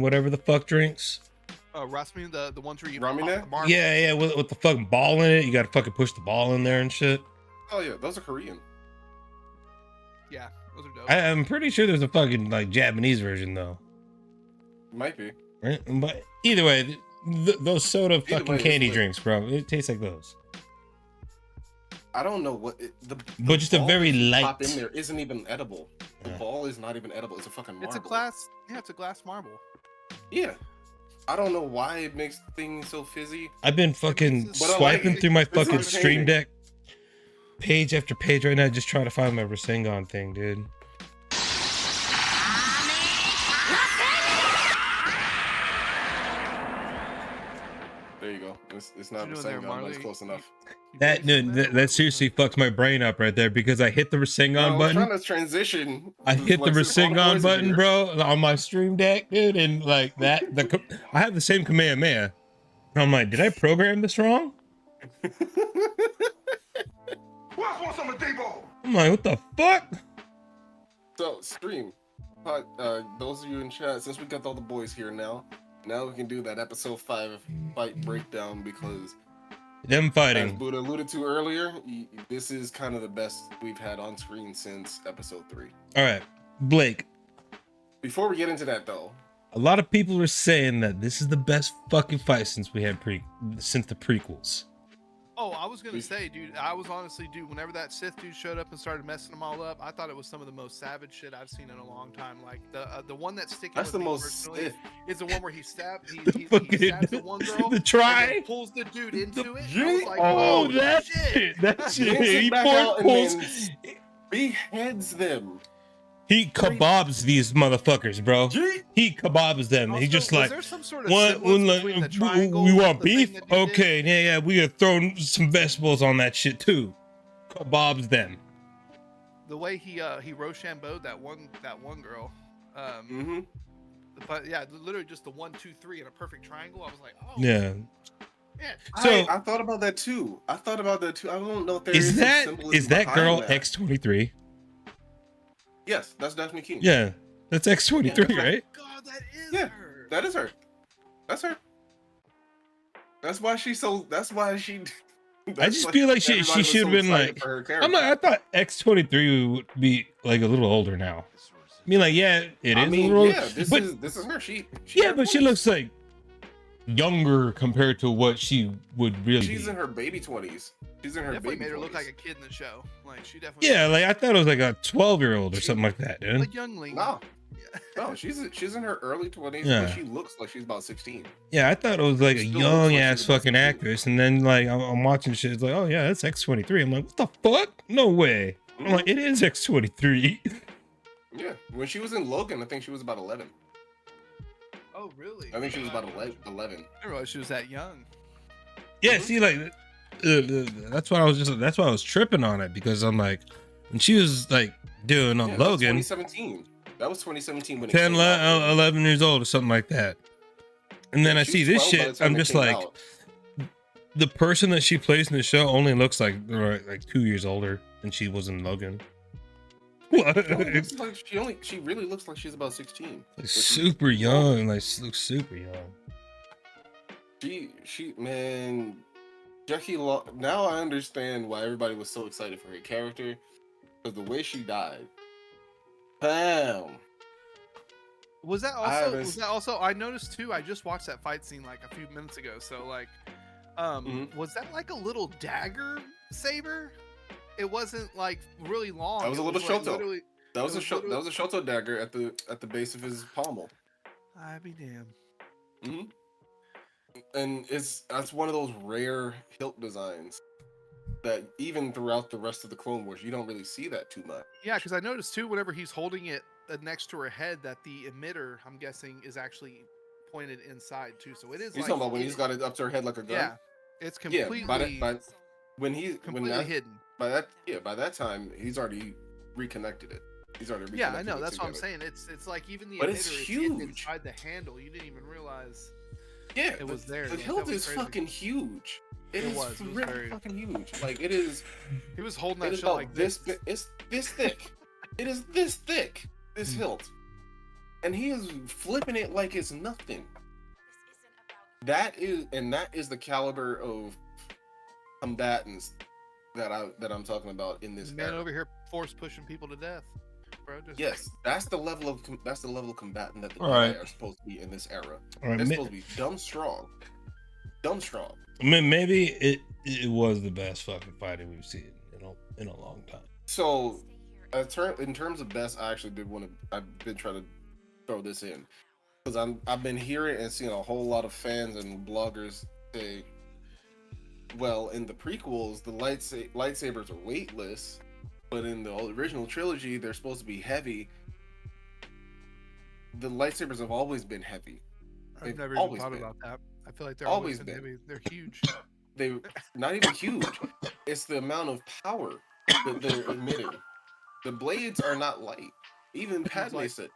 whatever the fuck drinks? Rasmussen, the ones where you Ramune? marble. Yeah, with the fucking ball in it. You gotta fucking push the ball in there and shit. Oh yeah, those are Korean. Yeah, those are dope. I'm pretty sure there's a fucking like Japanese version Might be. right? But either way, those soda Either fucking way, it's candy lit. drinks, bro. It tastes like those, I don't know what but just a ball very that you light. pop in there isn't even edible. The Yeah. ball is not even edible. It's a fucking marble. It's a glass. Yeah, it's a glass marble. Yeah. I don't know why it makes things so fizzy. I've been fucking But I like swiping it. through my It's fucking Stream entertaining. Deck page after page right now, just trying to find my Rasengan thing, dude. There you go. It's not What you the doing there, same, but it's Marley? close enough. You That doing dude, that seriously fucks my brain up right there because I hit the Rasengan I was button. trying to transition. I hit the Like, since all the boys Rasengan are button, here. bro, on my Stream Deck, dude, and like that. I have the same Kamehameha. And I'm like, did I program this wrong? I'm like, what the fuck? So stream, those of you in chat, since we got all the boys here now we can do that episode 5 fight breakdown because Them as fighting. Buddha alluded to earlier, this is kind of the best we've had on screen since episode 3. All right, Blake. Before we get into that though, A lot of people are saying that this is the best fucking fight since we had since the prequels. Oh, I was gonna say, dude. I was honestly, dude. Whenever that Sith dude showed up and started messing them all up, I thought it was some of the most savage shit I've seen in a long time. Like the one that's sticking. that's with the me most personally Sith. is the one where he stabbed. He Fucking- stabs the one girl. the and try. then pulls the dude into it. and I Yeet. was like, Oh, holy that shit. shit. That shit. Yanks it He back out and pulls. then beheads them. He kebabs these motherfuckers, bro. Yeet. He kebabs them. He Also, just was like there some sort of one. semblance between the triangle We and want the thing beef. that you did? Okay, yeah. We are throwing some vegetables on that shit too. Kebabs them. The way he Rochambeaued that one girl. Mm-hmm. But yeah, literally just the 1, 2, 3 in a perfect triangle. I was like, oh Yeah. yeah. So- I thought about that too. I don't know if there Is some that symbolism that behind girl that. X-23? Yes, that's Daphne King. Yeah, that's X-23, Yeah. right? God, that is Yeah, her. that is her. That's her. That's why she. I just feel like she should have been like. I'm like, I thought X-23 would be like a little older now. I mean, like, yeah, it is a little older. Yeah, this is her. She yeah, but she looks like younger compared to what she would really She's be. in her baby 20s. She's in her Definitely baby made her 20s. look like a kid in the show. Like she definitely. Yeah, like I thought it was like a 12-year-old or something like that, dude. A youngling. No, she's in her early 20s, Yeah. but she looks like she's about 16. Yeah, I thought it was like a Still looks young like ass she's about fucking 16. actress, and then like I'm watching shit. It's like, oh yeah, that's X-23. I'm like, what the fuck? No way. I'm like, it is X-23. Yeah, when she was in Logan, I think she was about 11. Oh really? I think she was about 11. I didn't realize she was that young. Yeah, see, like that's why I was tripping on it, because I'm like, when she was like doing on Yeah, that was Logan, 2017. That was 2017 when it 10, came out. 11 years old or something like that. And then I She see was this 12 by the shit, time I'm it just came like, out. the person that she plays in the show only looks like 2 years older than she was in Logan. What? It looks like she really looks like she's about 16. Like super young, like she looks super young. She man, Jackie Law. Now I understand why everybody was so excited for her character, because the way she died. Bam. Was that I also? haven't Was that also? I noticed too. I just watched that fight scene like a few minutes ago. So like, was that like a little dagger saber? It wasn't like really long. That was a little like, Shoto. literally- That was it a was that was a Shoto dagger at the base of his pommel. I be damned. And that's one of those rare hilt designs that even throughout the rest of the Clone Wars you don't really see that too much. Yeah, because I noticed too. Whenever he's holding it next to her head, that the emitter, I'm guessing, is actually pointed inside too. So it is. He's like, talking about when he's got it up to her head like a gun. Yeah, it's completely. Completely hidden. By that time he's already reconnected it. He's already Yeah, I reconnected know. it That's what I'm together. saying. It's like even the But emitter it's is hidden huge. inside the handle. You didn't even realize. Yeah, It was there. The That hilt was is crazy. fucking huge. It It was is very- really fucking huge. Like it is. He was holding It that is shit about like this. this. It's this thick. It is this thick. This hilt, and he is flipping it like it's nothing. That is the caliber of combatants that I'm talking about in this Man era. over here force pushing people to death, bro. Just Yes, that's the level of combatant that the All Jedi right. are supposed to be in this era. All right, They're supposed to be dumb strong. maybe it was the best fucking fighting we've seen in a long time. So, in terms of best, I actually did want to. I've been trying to throw this in because I've been hearing and seeing a whole lot of fans and bloggers say, well, in the prequels, the lightsabers are weightless, but in the original trilogy, they're supposed to be heavy. The lightsabers have always been heavy. I've They've never even always thought been. about that. I feel like they're Always always been been. heavy. They're huge. They not even huge. It's the amount of power that they're emitting. The blades are not light. Even Padme said,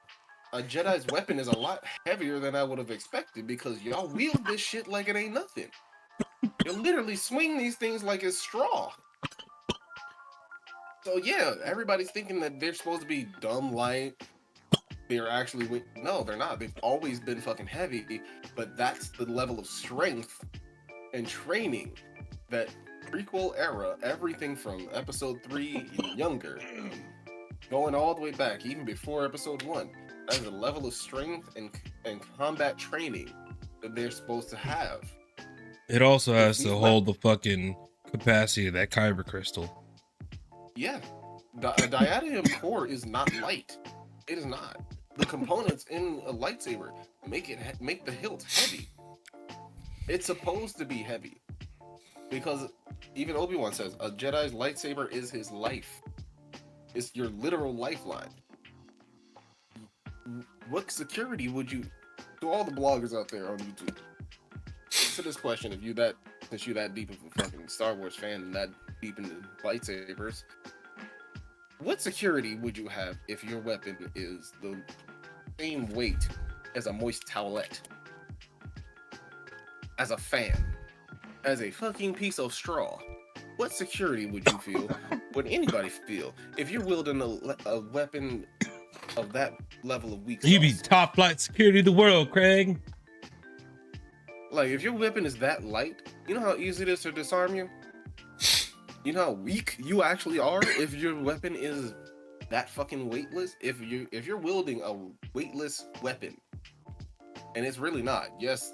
a Jedi's weapon is a lot heavier than I would have expected because y'all wield this shit like it ain't nothing. You literally swing these things like it's straw. So yeah, everybody's thinking that they're supposed to be dumb light. They're actually no, they're not. They've always been fucking heavy, but that's the level of strength and training that prequel era, everything from episode 3 and younger, going all the way back, even before episode 1, that is a level of strength and combat training that they're supposed to have. It also has to These hold the fucking capacity of that kyber crystal. Yeah, a diadem core is not light. It is not. The components in a lightsaber make the hilt heavy. It's supposed to be heavy because even Obi-Wan says a Jedi's lightsaber is his life. It's your literal lifeline. What security would you, to all the bloggers out there on YouTube, answer this question? Since you're that deep of a fucking Star Wars fan and that deep into lightsabers, what security would you have if your weapon is the same weight as a moist towelette? As a fan, as a fucking piece of straw, what security would you feel? Would anybody feel if you're wielding a weapon of that level of weak sauce? You be top flight security of the world, Craig. Like if your weapon is that light, you know how easy it is to disarm you? You know how weak you actually are if your weapon is that fucking weightless. If you're wielding a weightless weapon, and it's really not. Yes,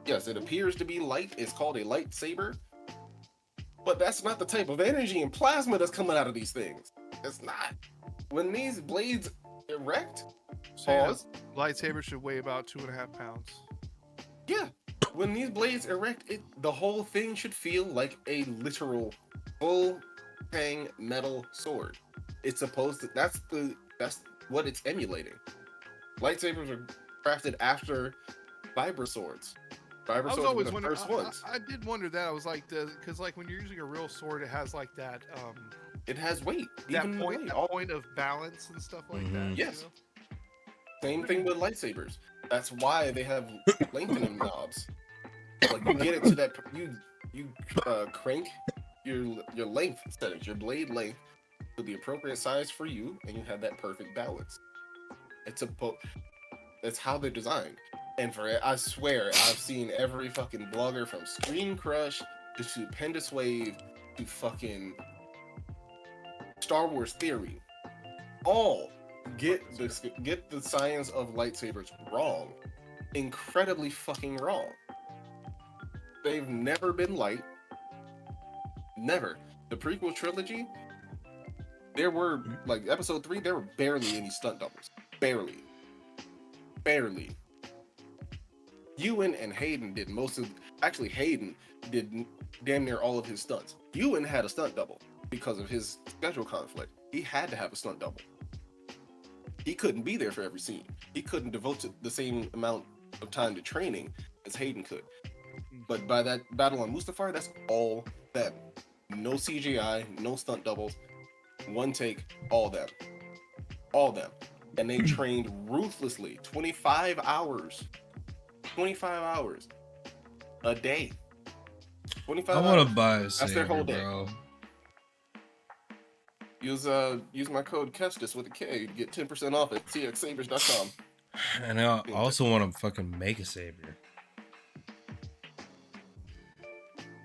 it appears to be light. It's called a lightsaber, but that's not the type of energy and plasma that's coming out of these things. It's not. When these blades erect, pause. Lightsaber should weigh about 2.5 pounds. Yeah. When these blades erect, the whole thing should feel like a literal full hang metal sword. It's supposed to. That's what it's emulating. Lightsabers are crafted after vibra swords. Vibra swords were the first ones. I did wonder that. I was like, because like when you're using a real sword, it has like that. It has weight. That point of balance and stuff like that. Yes. You know? Same thing with lightsabers. That's why they have lengthening knobs. Like you get it to that, you crank your length settings, your blade length to the appropriate size for you, and you have that perfect balance. That's how they're designed. And for it, I swear, I've seen every fucking blogger from Screen Crush to Stupendous Wave to fucking Star Wars Theory, all get the science of lightsabers wrong, incredibly fucking wrong. They've never been light. Never. The prequel trilogy, there were, like, episode 3, there were barely any stunt doubles. Barely. Ewan and Hayden did Hayden did damn near all of his stunts. Ewan had a stunt double because of his schedule conflict. He had to have a stunt double. He couldn't be there for every scene. He couldn't devote the same amount of time to training as Hayden could. But by that battle on Mustafar, that's all them. No CGI, no stunt doubles, one take, all them. And they trained ruthlessly, 25 hours a day. 25 I want to buy a That's saber, their whole day. bro. Use my code Kestis with a K to get 10% off at txsabers.com. And I also want to fucking make a saber.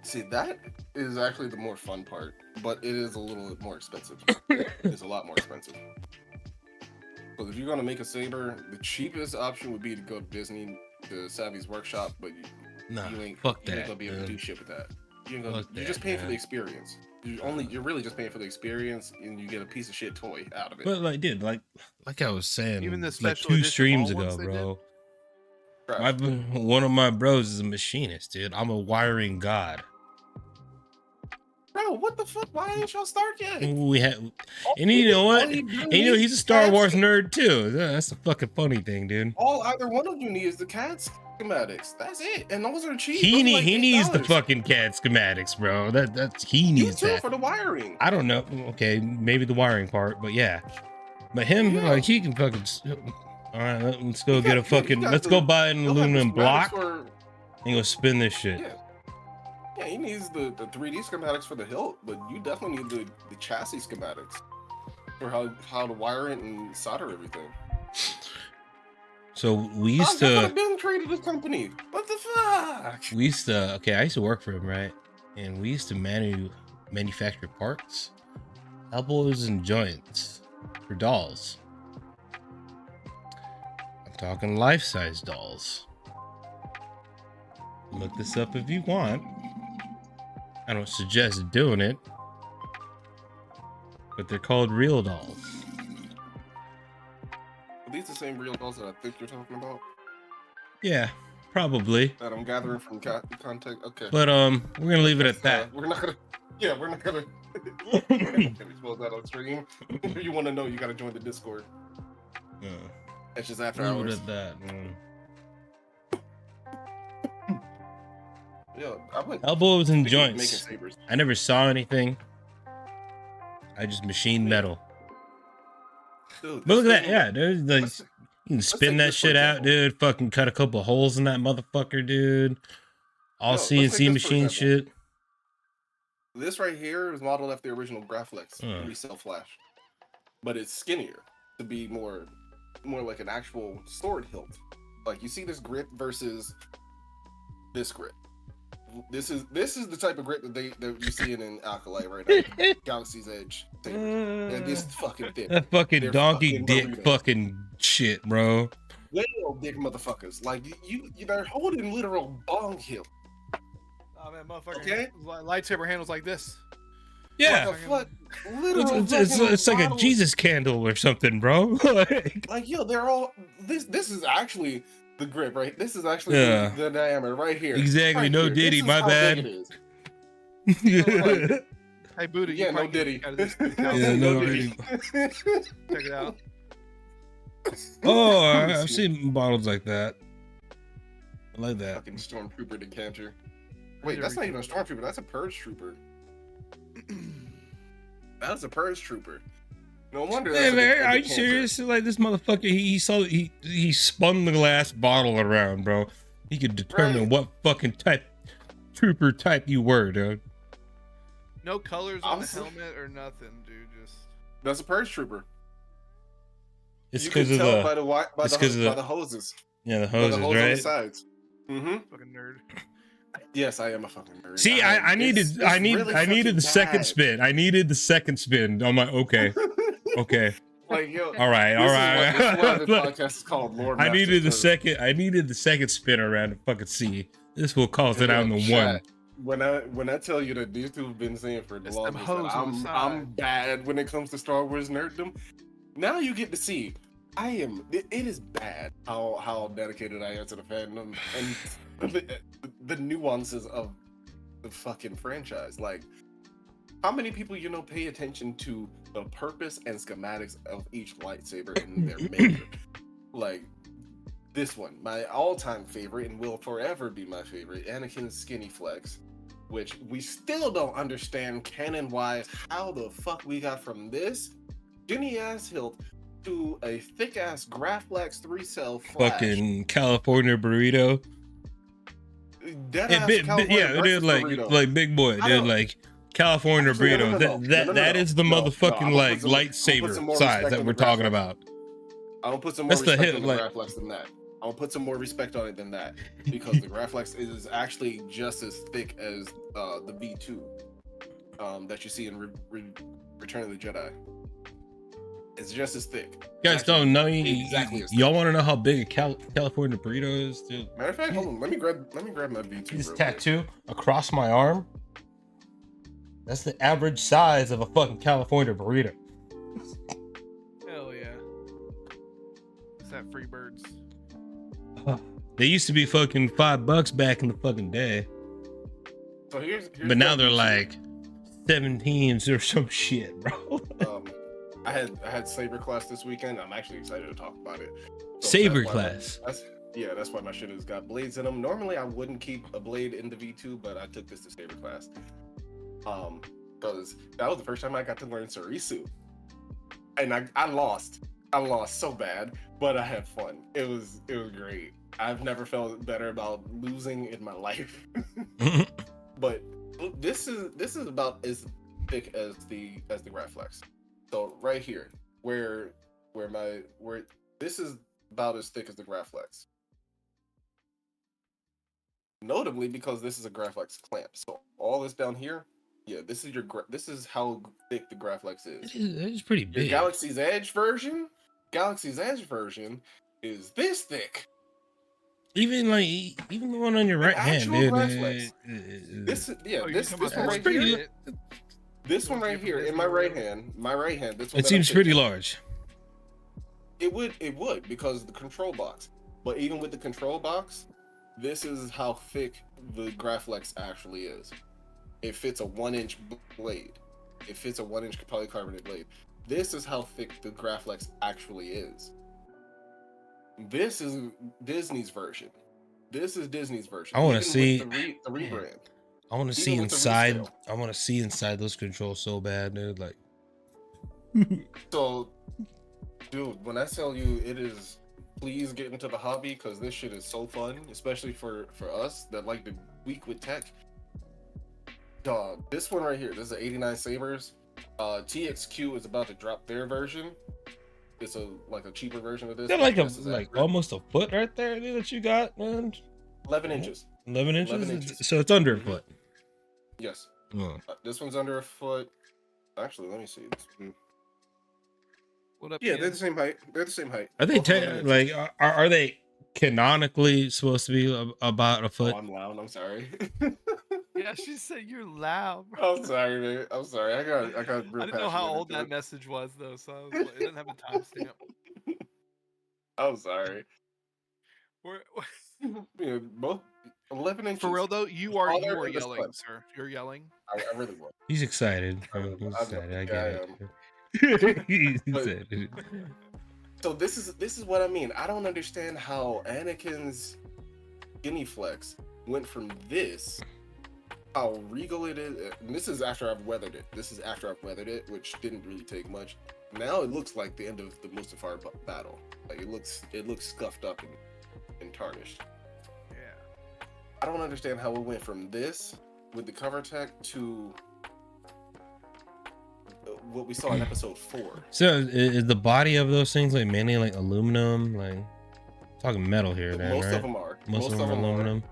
See, that is actually the more fun part, but it is a little bit more expensive. It's a lot more expensive. But if you're gonna make a saber, the cheapest option would be to go to Disney, to Savvy's workshop, but you ain't gonna be able to do shit with that. You're just paying for the experience. You're really just paying for the experience, and you get a piece of shit toy out of it. But like, dude, like I was saying, even the like special 2 streams edition ago, bro. Right. One of my bros is a machinist, dude. I'm a wiring god. Bro, what the fuck? Why ain't y'all start yet? We had, and you know what? And you know he's a Star Wars nerd too. That's the fucking funny thing, dude. All either one of you need is the CAD schematics. That's it, and those are cheap. He needs the fucking CAD schematics, bro. He needs that for the wiring. I don't know. Okay, maybe the wiring part, but yeah. But him, like, he can fucking. All right, let's go get a fucking. Let's go buy an aluminum block and go spin this shit. Yeah, he needs the 3D schematics for the hilt, but you definitely need the chassis schematics for how to wire it and solder everything. So we used to. Bill created this company. What the fuck? We used to. Okay, I used to work for him, right? And we used to manufacture parts, elbows, and joints for dolls. I'm talking life-size dolls. Look this up if you want. I don't suggest doing it, but they're called real dolls. Are these the same real dolls that I think you're talking about? Yeah, probably. That I'm gathering from context. Okay. But we're gonna leave it at that. We're not gonna. Yeah, we're not gonna. Expose that on stream. If you want to know, you gotta join the Discord. Yeah. It's just after Leave hours. it at that. Yeah, I went Elbows and making joints. sabers. I never saw anything. I just machined metal. Dude, But look at that, yeah, dude. Like, you can spin that shit out, dude. Fucking cut a couple holes in that motherfucker, dude. All CNC machine shit. This right here is modeled after the original Graflex 3-cell flash, but it's skinnier to be more like an actual sword hilt. Like you see this grip versus this grip. this is the type of grip that you're seeing in Alkali right now. Galaxy's Edge. And this fucking thing. That fucking They're donkey fucking dick Doritos. fucking shit, bro. Whale dick motherfuckers. Like they're holding literal bong hill. Oh man, motherfucker. Okay. Lightsaber handles like this. Yeah. What the fuck? Literal It's like a bottles. Jesus candle or something, bro. Like, yo, they're all this is actually the grip, right? This is actually Yeah. the diameter right here. Exactly, Right no here. Diddy, This is my how bad. big it is. Hey, Buddha, Yeah, you no probably Diddy. got this thing Yeah, out. no Diddy. Check it out. Oh, I've seen bottles like that. I like that. Fucking stormtrooper decanter. Wait, that's not even a stormtrooper. That's a purge trooper. That's a purge trooper. No wonder. Hey, That's man, a are you decanter. serious? Like this motherfucker, he spun the glass bottle around, bro. He could determine Right. what fucking trooper type you were, dude. No colors on Honestly- the helmet or nothing, dude. Just That's a purge trooper. It's You can because of tell the by the by it's the, 'cause of by the- the hoses. yeah the By the hoses, hose on the right? sides. Mm-hmm. fucking nerd. Yes, I am a fucking nerd. See, I needed It's I really needed the fucking second bad. spin. I needed the second spin on my okay. Like, yo, All right, all this is why this right. podcast is called Lord I Master needed the Third. second. I needed the second spin around to fucking see. This will cause it out in the Chat, one. When I tell you that these two have been saying for the It's them longest hoes that on the I'm side. bad when it comes to Star Wars nerddom, now you get to see I am. It is bad how dedicated I am to the fandom and the nuances of the fucking franchise. Like, how many people pay attention to the purpose and schematics of each lightsaber and their maker? Like, this one, my all-time favorite and will forever be my favorite, Anakin's Skinny Flex, which we still don't understand canon-wise how the fuck we got from this skinny-ass hilt to a thick-ass Graflex 3-cell flash. Fucking California burrito. Deadass Yeah, California dude, breakfast burrito. like big boy, I dude, don't- like California Actually, burrito. no. That is the No, motherfucking I'm gonna like put some- I'm gonna put lightsaber some more size respect that on we're the talking Graflex. about. I'm gonna put some more That's the respect hit, on the like- Graflex than that. I'm gonna put some more respect on it than that because the Graflex is actually just as thick as the V2 that you see in Return of the Jedi. It's just as thick. You guys don't know exactly as y'all want to know how big a California burrito is, dude? Matter of fact, hold on. Let me grab my V2. This real quick. tattoo across my arm. That's the average size of a fucking California burrito. Hell yeah. It's that free birds. They used to be fucking $5 back in the fucking day, So here's but now my they're V2. like 17s or some shit, bro. I had Saber class this weekend. I'm actually excited to talk about it. So Saber that's why class. That's why my shit has got blades in them. Normally I wouldn't keep a blade in the V2, but I took this to Saber class. Because that was the first time I got to learn Sarisu. And I lost. I lost so bad, but I had fun. It was great. I've never felt better about losing in my life. But this is about as thick as the Graflex. So right here, where this is about as thick as the Graflex. Notably because this is a Graflex clamp. So all this down here, yeah, this is how thick the Graflex is. It's pretty Your big. Galaxy's Edge version is this thick. Even the one on your right hand, actual dude. Graflex. This This yeah, Oh, you this talking this about one that? right pretty- here. This one right here in my right hand, this one. it that I'm seems pretty taking, large. It would because of the control box. But even with the control box, this is how thick the Graflex actually is. It fits a 1-inch blade. It fits a 1-inch polycarbonate blade. This is how thick the Graflex actually is. This is Disney's version. I wanna Even see- with the rebrand. I want to Even see with the inside. resale. I want to see inside those controls so bad, dude. Like, So, dude, when I tell you it is, please get into the hobby because this shit is so fun, especially for us that like to weak with tech. Dog, this one right here, this is an 89 Sabers. TXQ is about to drop their version. It's a cheaper version of this. is that like This is like accurate. almost a foot right there, dude, that you got, man? 11 inches. 11 inches? 11 inches. So it's under a foot. Yes. Oh. This one's under a foot. Actually, let me see. What up? Yeah, Ian? they're the same height. They're the same height. Are they Both 11 inches. like are they canonically supposed to be about a foot? Oh, I'm loud. I'm sorry. Yeah, she said you're loud. Bro. I'm sorry, man. I'm sorry. I got real I didn't know how passionate old into that it. message was though, so I was like, it didn't have a timestamp. I'm sorry. We're- Yeah, both 11 inches. For real though, you are Taller than the yelling, sun. sir. You're yelling. I really was. He's excited. I know, He's I know. excited. I Yeah, get it. He's But- excited. So this is what I mean. I don't understand how Anakin's skinny flex went from this, how regal it is. And this is after I've weathered it. This is after I've weathered it, which didn't really take much. Now it looks like the end of the Mustafar battle. Like it looks scuffed up and tarnished. Yeah. I don't understand how it went from this with the cover tech to what we saw in episode 4. So is the body of those things like mainly like aluminum? Like talking metal here, then, Most right? of them are. Most of them are aluminum.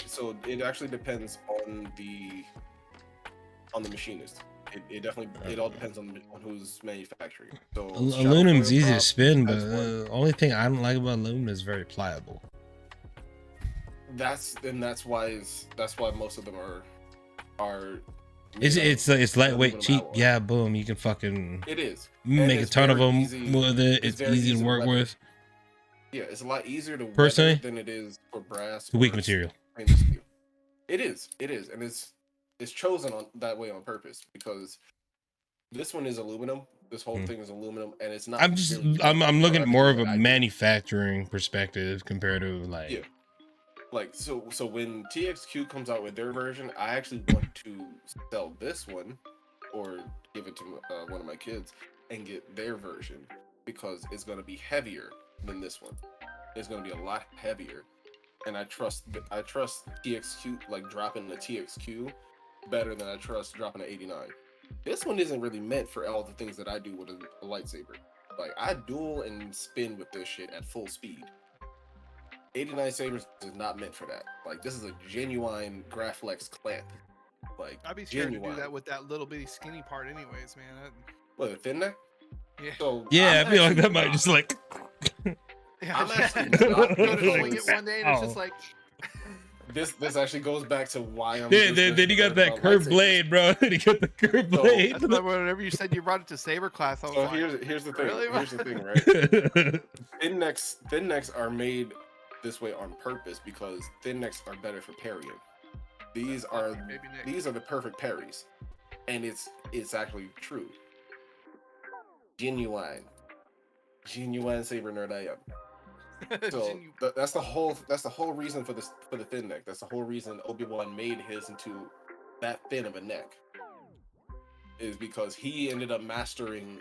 So it actually depends on the machinist. It definitely all depends on who's manufacturing. So Aluminum's Shadowfire easy to Prop spin, but has one. the only thing I don't like about aluminum is very pliable. That's why most of them are. It's lightweight, aluminum cheap. alloy. Yeah, boom. You can fucking It is. make a it's ton of very them easy- with it. it's It's very easy to easy to work weather. with. Yeah, it's a lot easier to Personally, weather than it is for brass. Weak or material. stainless steel. It is, and it's chosen on that way on purpose because this one is aluminum. This whole thing is aluminum, and it's not. I'm just really I'm looking at more of a I do. manufacturing perspective compared to like Yeah. Like so when TXQ comes out with their version, I actually want to sell this one or give it to one of my kids and get their version because it's going to be heavier than this one. It's going to be a lot heavier, and I trust TXQ, like dropping the TXQ better than I trust dropping an 89. This one isn't really meant for all the things that I do with a lightsaber. Like I duel and spin with this shit at full speed. 89 sabers is not meant for that. Like this is a genuine Graflex clamp. Like I'd be scared genuine. to do that with that little bitty skinny part, anyways, man. What, a thin neck? Yeah. So yeah, I'm I feel like actually that might not- just like Yeah, I'm actually yeah. not Go to gonna swing it one day and it's just Ow. like This actually goes back to why I'm. yeah, just then you got about that curved lightsabers. blade, bro. Then you got the curved So, blade. that's why whenever you said you brought it to saber class, I was So like, here's the thing. really? Here's the thing, right? Thin necks are made this way on purpose because thin necks are better for parrying. These are Baby Nick. these are the perfect parries, and it's actually true. Genuine saber nerd I am. So Genu- that's the whole reason for the thin neck. That's the whole reason Obi-Wan made his into that thin of a neck. Is because he ended up mastering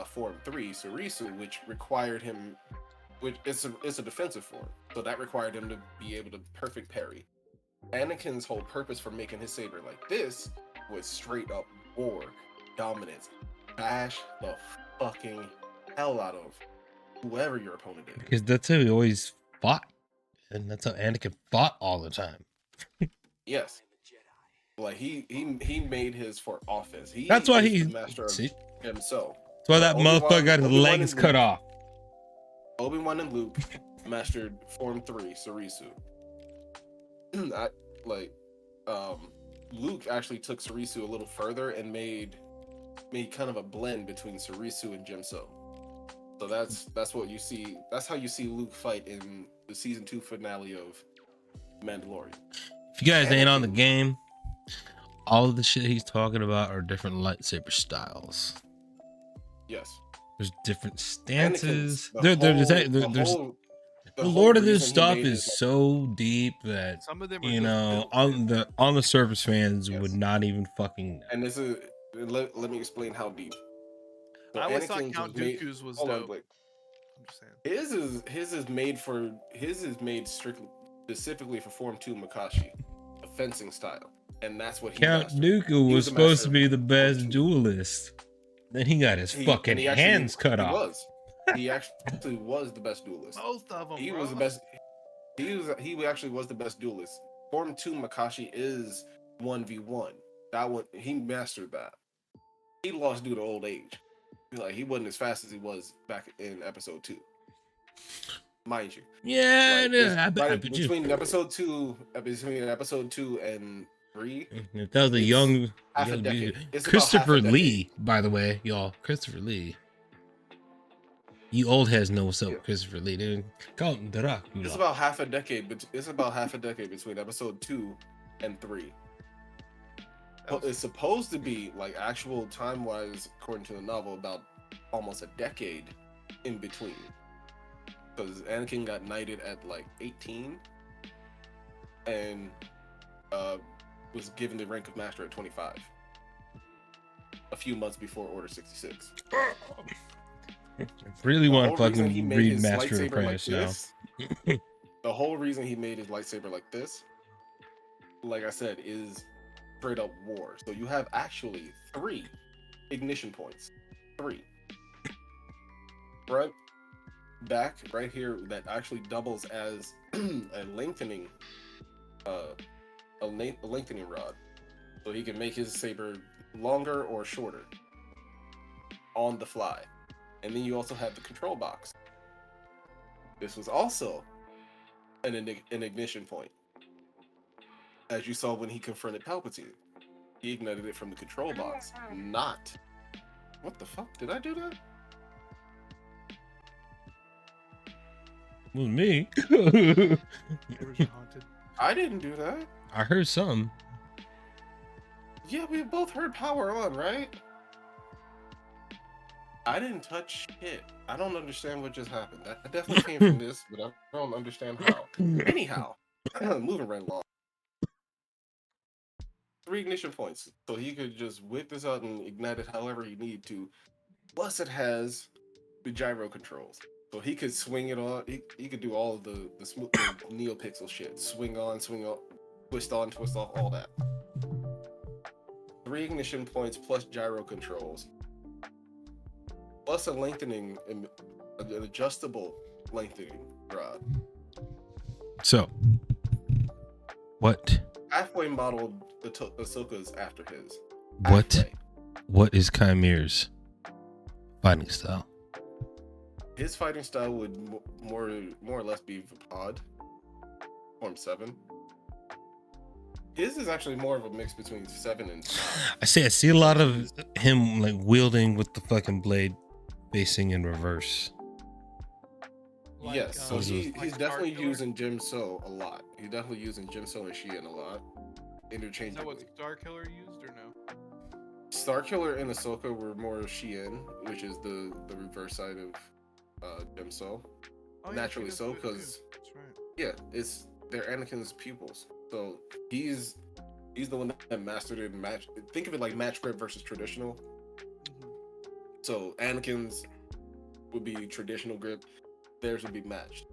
Form 3, Surisu, which required him, which it's a defensive form, so that required him to be able to perfect parry. Anakin's whole purpose for making his saber like this was straight up war, dominance, bash the fucking hell out of whoever your opponent is. Because that's how he always fought, and that's how Anakin fought all the time. Yes, like he made his for offense. That's why is he. the master of See, himself. that's why that Obi-Wan- motherfucker got his Obi-Wan legs and cut Luke. off. Obi-Wan and Luke mastered Form 3, Surisu. Luke actually took Surisu a little further and made kind of a blend between Surisu and Jimso. So that's what you see. That's how you see Luke fight in the season 2 finale of Mandalorian. If you guys ain't on the game, all of the shit he's talking about are different lightsaber styles. Yes. There's different stances. Anakin's- The Lord of this reason he stuff made is his- so deep that some of them are you just know built on the surface fans Yes. would not even fucking know. And this is let me explain how deep. So I always thought Anakin's Count was made- Dooku's was hold on, dope. Blake. I'm just saying. His is made strictly specifically for Form 2 Makashi, a fencing style, and that's what he Count mastered. Dooku He was was the supposed master to of be the best Form 2. duelist. Then he got his He- fucking and he actually- hands cut he off. He actually was the best duelist. Both of them. He bro. was the best. He actually was the best duelist. Form 2 Makashi is 1v1. That one he mastered that. He lost due to old age. Like he wasn't as fast as he was back in episode 2. Mind you. Yeah, Like, no, I bet you. between episode 2 and 3. That was a young half a dude. decade. It's about half Christopher a decade. Lee, by the way, y'all. Christopher Lee. You old heads know what's up with Christopher Lee, dude. Call him Dracula. It's about half a decade, but it's about half a decade between episode 2 and 3. It's supposed to be like actual time-wise, according to the novel, about almost a decade in between. Because Anakin got knighted at like 18, and was given the rank of master at 25. A few months before Order 66. Really The want whole to reason fucking he made read his Master lightsaber Apprentice now. this- The whole reason he made his lightsaber like this, like I said, is straight up war. So you have actually 3 ignition points. 3. Right back right here that actually doubles as a lengthening lengthening rod. So he can make his saber longer or shorter on the fly. And then you also have the control box. This was also an ignition point. As you saw when he confronted Palpatine. He ignited it from the control box, not... What the fuck? Did I do that? It was me. Haunted. I didn't do that. I heard some. Yeah, we both heard power on, right? I didn't touch shit. I don't understand what just happened. That definitely came from this, but I don't understand how. Anyhow, moving right along. 3 ignition points, so he could just whip this out and ignite it however he need to. Plus, it has the gyro controls, so he could swing it on. He could do all of the smooth the NeoPixel shit. Swing on, swing off, twist on, twist off, all that. 3 ignition points plus gyro controls. Plus a lengthening, an adjustable lengthening rod. So, what? Halfway modeled Ahsoka's after his. What? Halfway. What is Chimere's fighting style? His fighting style would more or less be Vapad, Form 7. His is actually more of a mix between 7 and 5. I see a lot of him like wielding with the fucking blade facing in reverse. Like, Yes, so he's like definitely Starkiller? using Jim-So a lot. He's definitely using Jim-So and Xi'an a lot, Is that interchangeably. what Starkiller used or no? Starkiller and Ahsoka were more Xi'an, which is the reverse side of Jim-So. Oh, yeah, Naturally she does so, do it too. because That's right. yeah, they're Anakin's pupils. So he's the one that mastered it and matched. Think of it like match grip versus traditional. Mhm. So Anakin's would be traditional grip, theirs would be matched.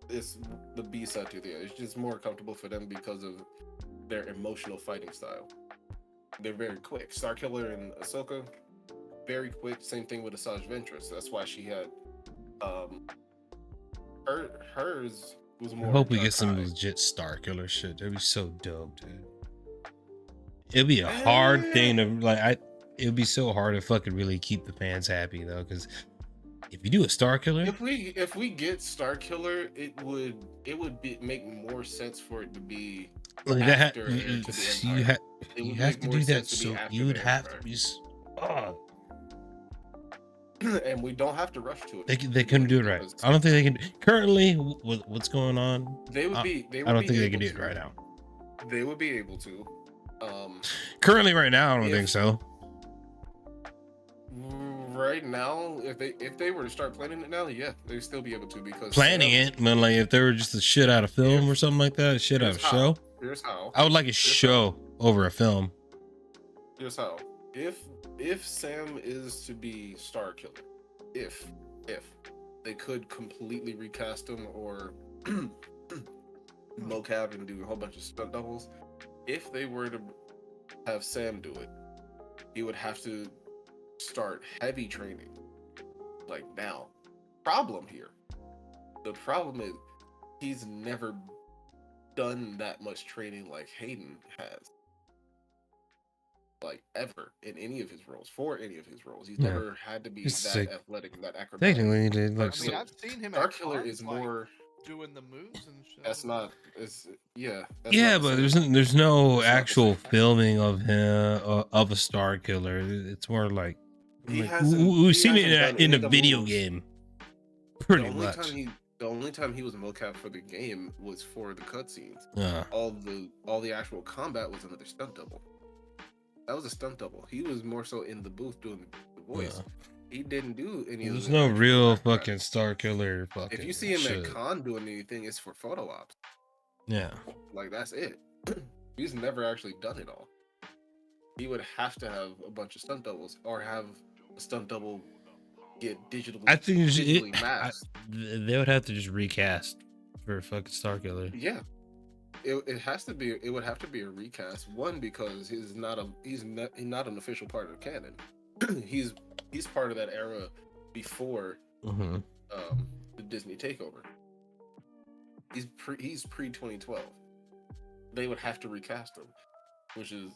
It's the B side to the other. It's just more comfortable for them because of their emotional fighting style. They're very quick. Starkiller and Ahsoka, very quick. Same thing with Asajj Ventress. That's why she had hers was more. I hope we get some Dark-eyed. legit Star Killer shit. That'd be so dope, dude. It'd be a hard thing to like. It'd be so hard to fucking really keep the fans happy though, because if you do a Star Killer, If we get Starkiller, it would make more sense for it to be like that, after Heir to the you Empire. have It would you have make to more do that. sense to be So after you would the have to Empire. be. And we don't have to rush to it. They couldn't do it right. I don't think they can. Currently, with what's going on, They would be. I don't think they can do it right now. They would be able to. Currently, right now, I don't If- think so. Right now, if they were to start planning it now, yeah, they'd still be able to because Planning it, but like if they were just a shit out of film or something like that, a shit out of Here's show. how. Here's how. I would like a show over a film. Here's how. If Sam is to be Starkiller, if they could completely recast him or mocap and do a whole bunch of stunt doubles, if they were to have Sam do it, he would have to start heavy training like now. Problem here, The problem is he's never done that much training like Hayden has. Like ever in any of his roles, for any of his roles. He's never had to be that athletic and that acrobatic. Technically, he did. Like, I mean, I've seen him Starkiller is more doing the moves and shit. That's not. It's yeah, but there's no actual filming of him of a Starkiller. It's more like we've seen it in a video game. Pretty much. The only time he was mocap for the game was for the cutscenes. All the actual combat was another stunt double. That was a stunt double. He was more so in the booth doing the voice. He didn't do any. There's no real fucking Starkiller. Fucking. If you see him at con doing anything, it's for photo ops. Yeah. Like that's it. He's never actually done it all. He would have to have a bunch of stunt doubles or have a stunt double get digitally. I think they would have to just recast for fucking Starkiller. Yeah. It has to be. It would have to be a recast. One, because he's not an official part of canon. he's part of that era before the Disney takeover. He's pre 2012. They would have to recast him, which is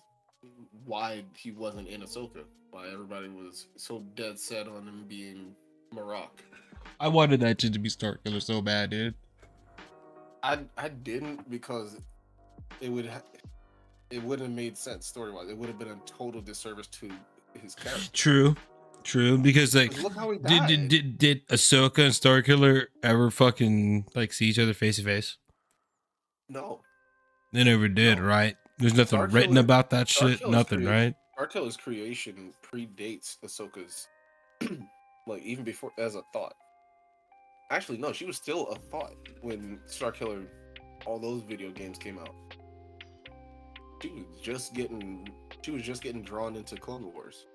why he wasn't in Ahsoka. Why everybody was so dead set on him being Marok. I wanted that shit to be Starkiller so bad, dude. I didn't, because it wouldn't have made sense story wise. It would have been a total disservice to his character. True. Because like, look how he died. Did Ahsoka and Starkiller ever fucking like see each other face to face? No, they never did, right? There's nothing written about that shit. Nothing, right? Starkiller's creation predates Ahsoka's, like even before as a thought. Actually, no, she was still a thought when Starkiller, all those video games came out. She was just getting drawn into Clone Wars.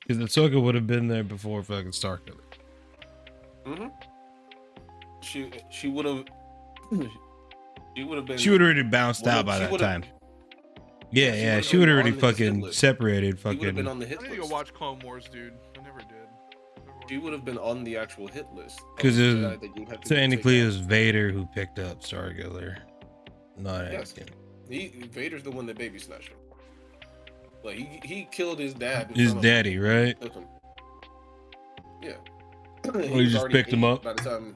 Because Ahsoka would have been there before fucking Starkiller. She would have been. She would have already bounced out by that time. Yeah, she would have already fucking separated. Fucking. She would have been on the hit list. I need to go watch Clone Wars, dude. I never did. She would have been on the actual hit list. Because technically it was Vader who picked up Starkiller, not Anakin. Vader's the one that baby snatched him. Like he killed his dad. His daddy, right? Yeah. He just picked him up. By the time,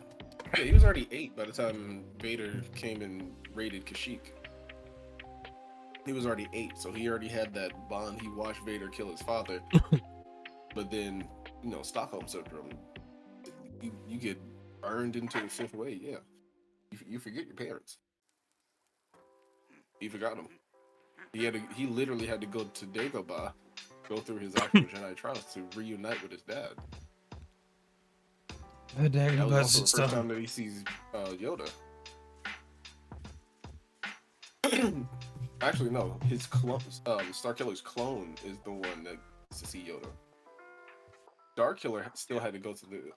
he was already 8 by the time Vader came and raided Kashyyyk. He was already 8, so he already had that bond. He watched Vader kill his father, but then. Stockholm syndrome. You get burned into the fifth way. Yeah, you forget your parents. He forgot them. He literally had to go to Dagobah, go through his actual Jedi trials to reunite with his dad. That was also the first time that he sees Yoda. Actually, no. His clone, Starkiller's clone, is the one that gets to see Yoda. Starkiller still had to go to the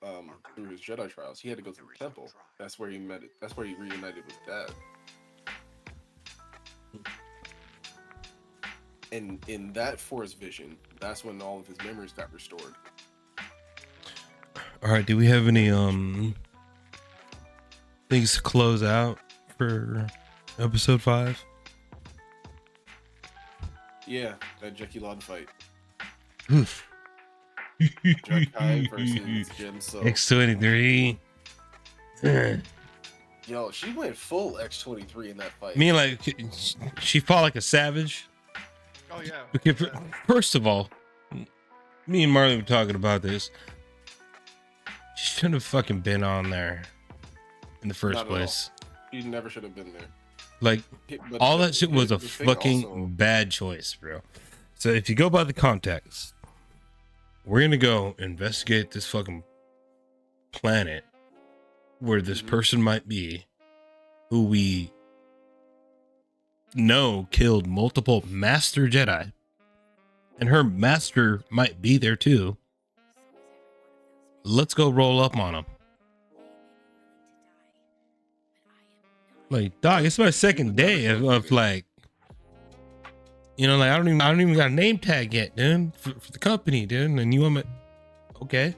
through his Jedi trials. He had to go to the temple. That's where he met it. That's where he reunited with Dad. And in that Force vision, that's when all of his memories got restored. All right. Do we have any things to close out for episode 5? Yeah, that Jackie Lon fight. Oof. Jakai versus Jyn So. X-23. Yo, she went full X-23 in that fight. I mean, like, she fought like a savage. Oh, yeah. Okay, first of all, me and Marley were talking about this. She shouldn't have fucking been on there in the first place. She never should have been there. Like, all that shit was a fucking bad choice, bro. So if you go by the context, we're gonna go investigate this fucking planet where this person might be, who we know killed multiple Master Jedi, and her master might be there too. Let's go roll up on him. Like, dog, it's my second day of like, like I don't even got a name tag yet, dude, for the company, dude. And you want me? Okay.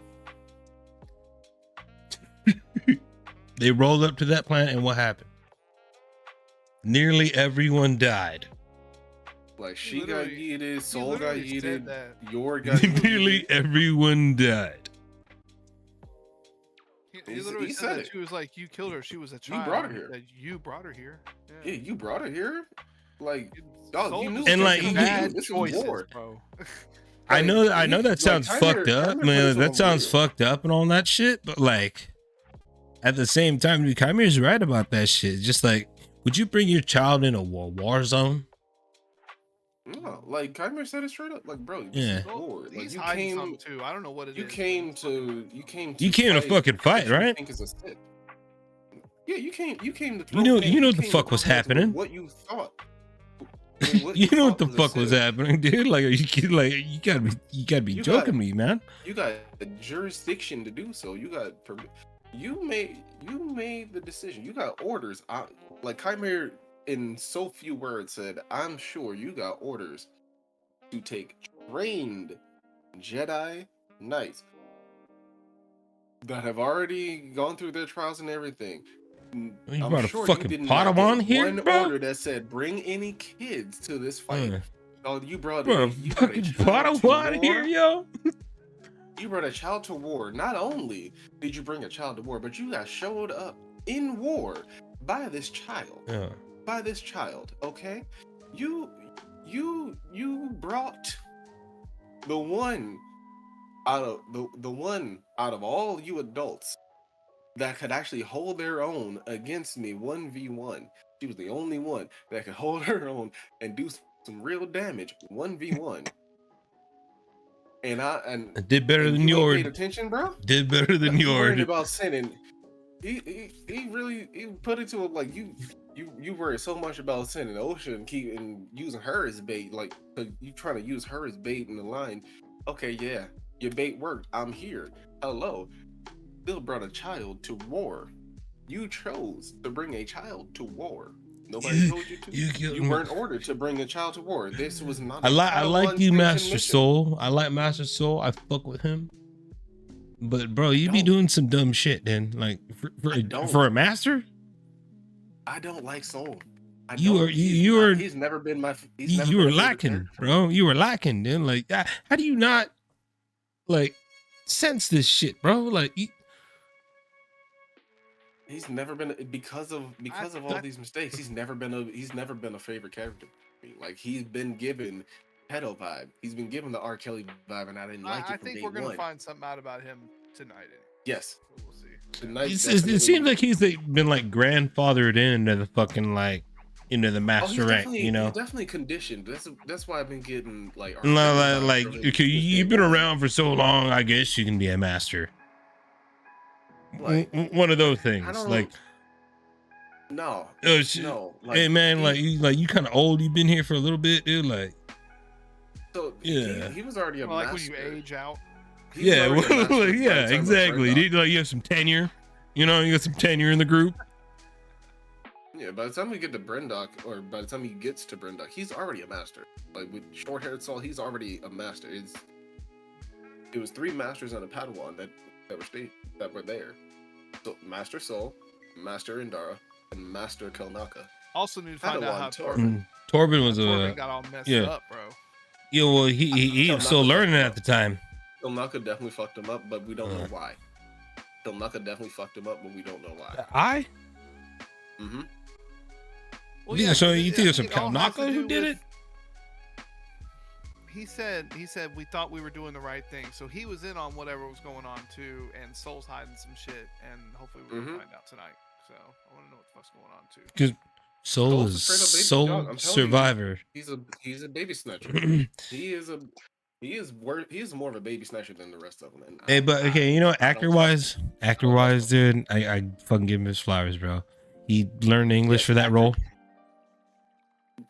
They rolled up to that planet, and what happened? Nearly everyone died. Like she got yeeted, Soul got literally said yeeted, that. Yor got Nearly yeeted. everyone died. He literally He said said that it. she was like, you killed her. She was a child. brought her here. That you brought her here. Yeah, you brought her here. Like, It's dog, Soul you knew just And, like, making you- bad this is choices, war. bro. I know Like, that sounds fucked up, Chimera man. put That us sounds on fucked up and all that shit. But like, at the same time, dude, Chimera's right about that shit. Just like, would you bring your child in a war zone? No, like Chimera said it straight up. Like, bro, this Yeah. is war. Like, He's you hiding came, something too. I don't know what it is. you but came he's to, fucking- you came To fucking fight, what you right? Think is a Sith. Yeah, you came to. You throw know pain. what the came fuck to was throw hands with happening. What you thought. You know what the thought fuck a was Sith. happening, dude? Like, you gotta be You joking got- me, man. You got the jurisdiction to do so. You got you made the decision. You got orders. Like Chimera, in so few words, said, "I'm sure you got orders to take trained Jedi Knights that have already gone through their trials and everything." You I'm brought a sure fucking did not Padawan get here, one bro? order that said bring any kids to this fight. Uh, Oh, you brought brought a you brought fucking child to Padawan here, war. yo. You brought a child to war. Not only did you bring a child to war, but you got showed up in war by this child. Yeah. By this child, okay? You brought the one out of the one out of all you adults that could actually hold their own against me 1v1. She was the only one that could hold her own and do some real damage 1v1. And I did better and than you ain't paid yours. attention, bro. Did better than You worried yours. about sinning. He really put it to him like you worry so much about sinning Ocean and keeping using her as bait, like you trying to use her as bait in the line. Okay, yeah, your bait worked. I'm here. Hello. Still brought a child to war. You chose to bring a child to war. Nobody told you to. You weren't ordered to bring a child to war. This was not. I like you, Padawan Master mission. Soul. I like Master Soul. I fuck with him. But bro, you be Don't. doing some dumb shit then. Like don't. for a master? I don't like Soul. I You don't. are- you are- He's never been my. He's never You been were a favorite lacking, character. bro. You were lacking, then. Like, how do you not like sense this shit, bro? Like, He's never been because of all these mistakes. He's never been a favorite character. To me. Like he's been given pedo vibe. He's been given the R. Kelly vibe, and I didn't like it I from think day we're gonna one. find something out about him tonight. Yes, So we'll see. tonight. it seems like he's been like grandfathered into the fucking like into the master rank, you know. He's definitely conditioned. That's why I've been getting like R. Like, Kelly vibes okay, from you've day been one. around for so long, I guess you can be a master. Like, One of those things. I don't Like, no, oh shit. no. Like, Hey man, you kind of old. You've been here for a little bit, dude. Like, so yeah. he was already a Well, like when master. you age out. He was yeah, already a master by the yeah, time of exactly. Grimlock. Dude, like you have some tenure. You know, you got some tenure in the group. Yeah, by the time we get to Brendock, or by the time he gets to Brendock, he's already a master. Like with short-haired Saul, he's already a master. It was 3 masters and a Padawan that were there. So Master Soul, Master Indara, and Master Kelnaka. Also need to find out how Padawan Torben, Torben was Torben got all messed yeah. up, bro. Yeah, well, he was still learning at the time. Kelnaka definitely fucked him up, but we don't know Uh. why. Kelnaka definitely fucked him up, but we don't know why. I? Mm-hmm. Well, Yeah, so 'cause you think it was some it all has to Kalnaka who do did with- it? He said we thought we were doing the right thing, so he was in on whatever was going on too, and Soul's hiding some shit, and hopefully we're gonna find out tonight. So I want to know what the fuck's going on too. Because Soul Soul's a is straight up baby Soul dog, I'm telling you. Survivor. He's a baby snatcher. He is more of a baby snatcher than the rest of them. And Hey, but okay, you know, I don't actor wise, dude, I fucking give him his flowers, bro. He learned English Yes, for that actor. role.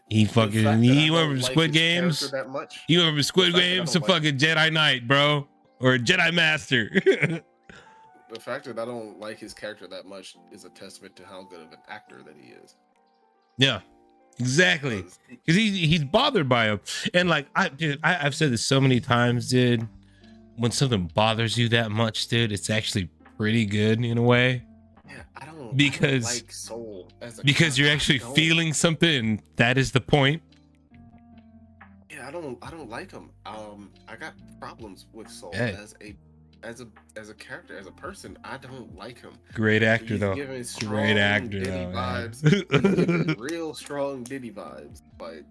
He The fact fucking that I he went don't from like Squid his Games. character that much. He went from Squid fact that I Games to don't like- fucking Jedi Knight, bro, or Jedi Master. The fact that I don't like his character that much is a testament to how good of an actor that he is. Yeah, exactly. 'Cause he- Because he's bothered by him, and like I've said this so many times, dude. When something bothers you that much, dude, it's actually pretty good in a way. Yeah, I don't Because like Soul as a because you're character. actually I don't. feeling something, and that is the point. Yeah, I don't like him. I got problems with Soul Hey. as a character, as a person. I don't like him. Great actor He's though. giving strong Great actor Diddy though. vibes. Man. He's giving real strong Diddy vibes. Like,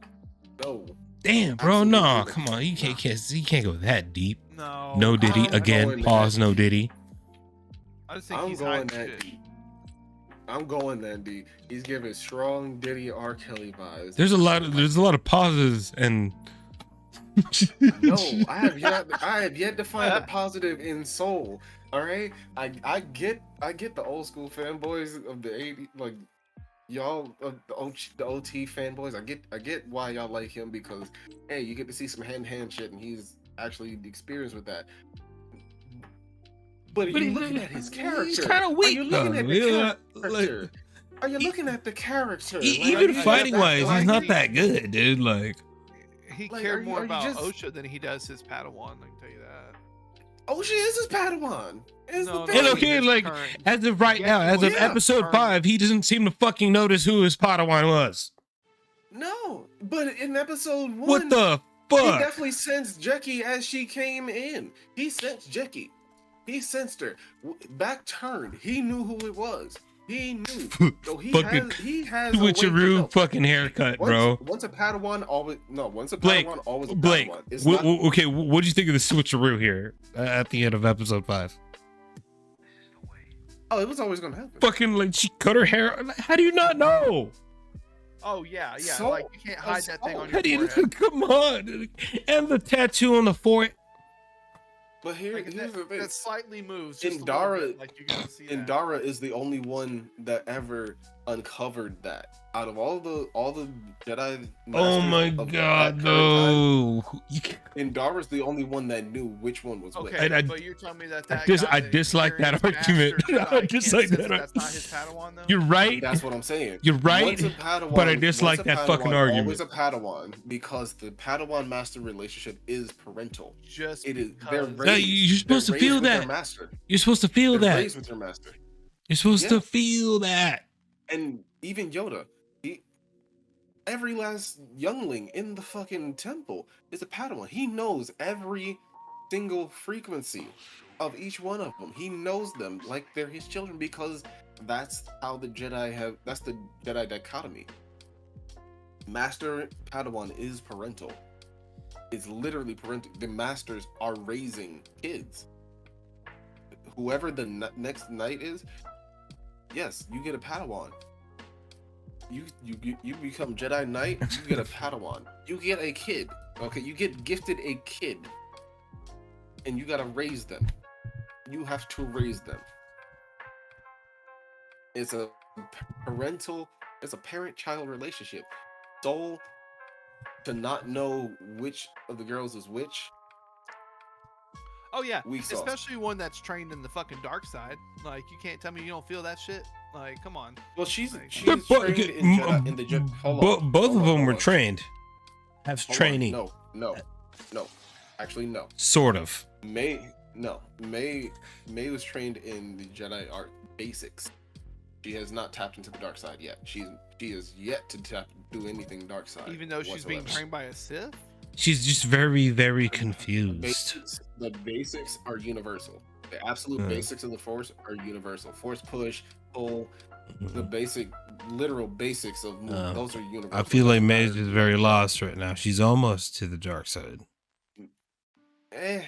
no, Damn, bro, absolutely no, not. come on, you Nah. can't go that deep. No. No Diddy I'm again. going Pause. that No deep. Diddy. I just think I'm he's going hiding that shit. deep. I'm going that deep. He's giving strong Diddy R. Kelly vibes. There's a lot of pauses and. No, I have yet to find a positive in Soul. All right, I get the old school fanboys of the '80s, like y'all the OT fanboys. I get why y'all like him, because hey, you get to see some hand shit, and he's actually experienced with that. But are you looking at his character? He's kind of weak. Are you looking though. at the Yeah, character? like, Are you looking at the character? even Like, fighting wise, like, he's not that good, dude. Like, He Like, cared are you- more are you about just- OSHA than he does his Padawan. I can tell you that. oh, she is his Padawan. Is No, the no, and thing. okay, his like current- as of right Yeah, now, as of yeah. episode Current. 5, he doesn't seem to fucking notice who his Padawan was. No, but in episode 1, What the he fuck? definitely sensed Jackie as she came in. He sensed Jackie. He sensed her. Back turned. He knew who it was. He knew. So Fucking he has a way to Switcheroo know. fucking haircut, bro. Once a Padawan, always Once a Blake, Padawan, always a Blake, Padawan. It's not, okay, what do you think of the switcheroo here at the end of episode 5? oh, it was always gonna happen. Fucking like she cut her hair. How do you not know? Oh yeah. So- Like you can't hide that thing on How your do you forehead. come on? And the tattoo on the forehead. But Like, here's the thing. that slightly moves. Just Indara- a little bit, like you can see that. Indara is the only one that ever uncovered that. Out of all the Jedi Oh masters my of that god, current no! You can't- time, Indara's the only one that knew which one was which. Okay, I- but you're telling me that I guy dislike that experienced argument. master Jedi I can't dislike sense that That's not his Padawan though. You're right. That's what I'm saying. You're right. Once a Padawan, but I dislike once a that fucking Padawan, argument. Always a Padawan, because the Padawan master relationship is parental. Just It is. because- They're No, raised, you're supposed to they're feel raised with their that. master. You're supposed to feel They're that. raised with their master. You're supposed Yeah. to feel that. And even Yoda, every last youngling in the fucking temple is a Padawan. He knows every single frequency of each one of them. He knows them like they're his children, because that's how the Jedi have. That's the Jedi dichotomy. Master Padawan is parental. It's literally parental. The masters are raising kids. Whoever the next knight is, yes, you get a Padawan. You become Jedi Knight, you get a Padawan. You get a kid. Okay, you get gifted a kid. And you gotta raise them. You have to raise them. It's a parent-child relationship. Soul, to not know which of the girls is which, Oh yeah, weak sauce. especially one that's trained in the fucking dark side. Like you can't tell me you don't feel that shit. Like come on. Well, she's Like- trained in Jedi, in the Jedi. Hold on, Both hold of on, them hold were on. trained. Have Hold on. training. No. Actually, no. Sort of. May was trained in the Jedi art basics. She has not tapped into the dark side yet. She is yet to do anything dark side. Even though she's being whatsoever. trained by a Sith. She's just very, very confused. The basics are universal. The absolute basics of the Force are universal. Force push, pull, the basic, literal basics of movement. Those are universal. I feel like Maze is very lost right now. She's almost to the dark side.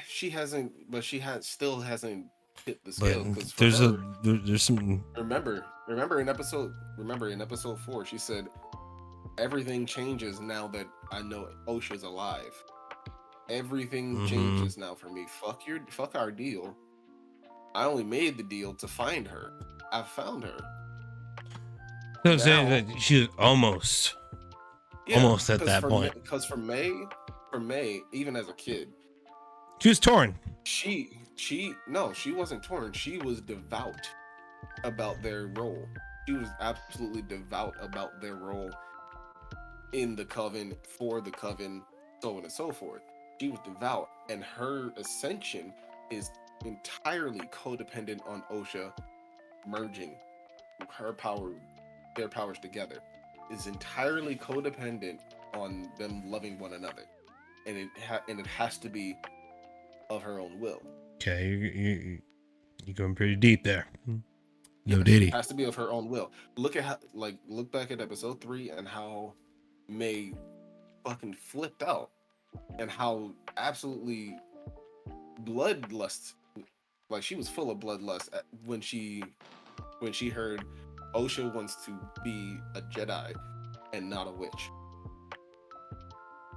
She hasn't, but still hasn't hit the But scale. 'Cause for there's her, there's some. remember in episode 4, she said, everything changes now that I know Osha's alive. Everything Mhm. changes now for me. Fuck our deal. I only made the deal to find her. I found her. I was saying Now- that she was almost at that point. Because for May, even as a kid, She was torn. she wasn't torn. She was devout about their role. She was absolutely devout about their role in the coven, for the coven, so on and so forth. She was devout, and her ascension is entirely codependent on Osha merging her power, their powers together, is entirely codependent on them loving one another, and it has to be of her own will. Okay, you're going pretty deep there. No Yes, Diddy. it has to be of her own will. Look back at episode 3 and how May fucking flipped out, and how absolutely bloodlust, like she was full of bloodlust when she heard Osha wants to be a Jedi and not a witch.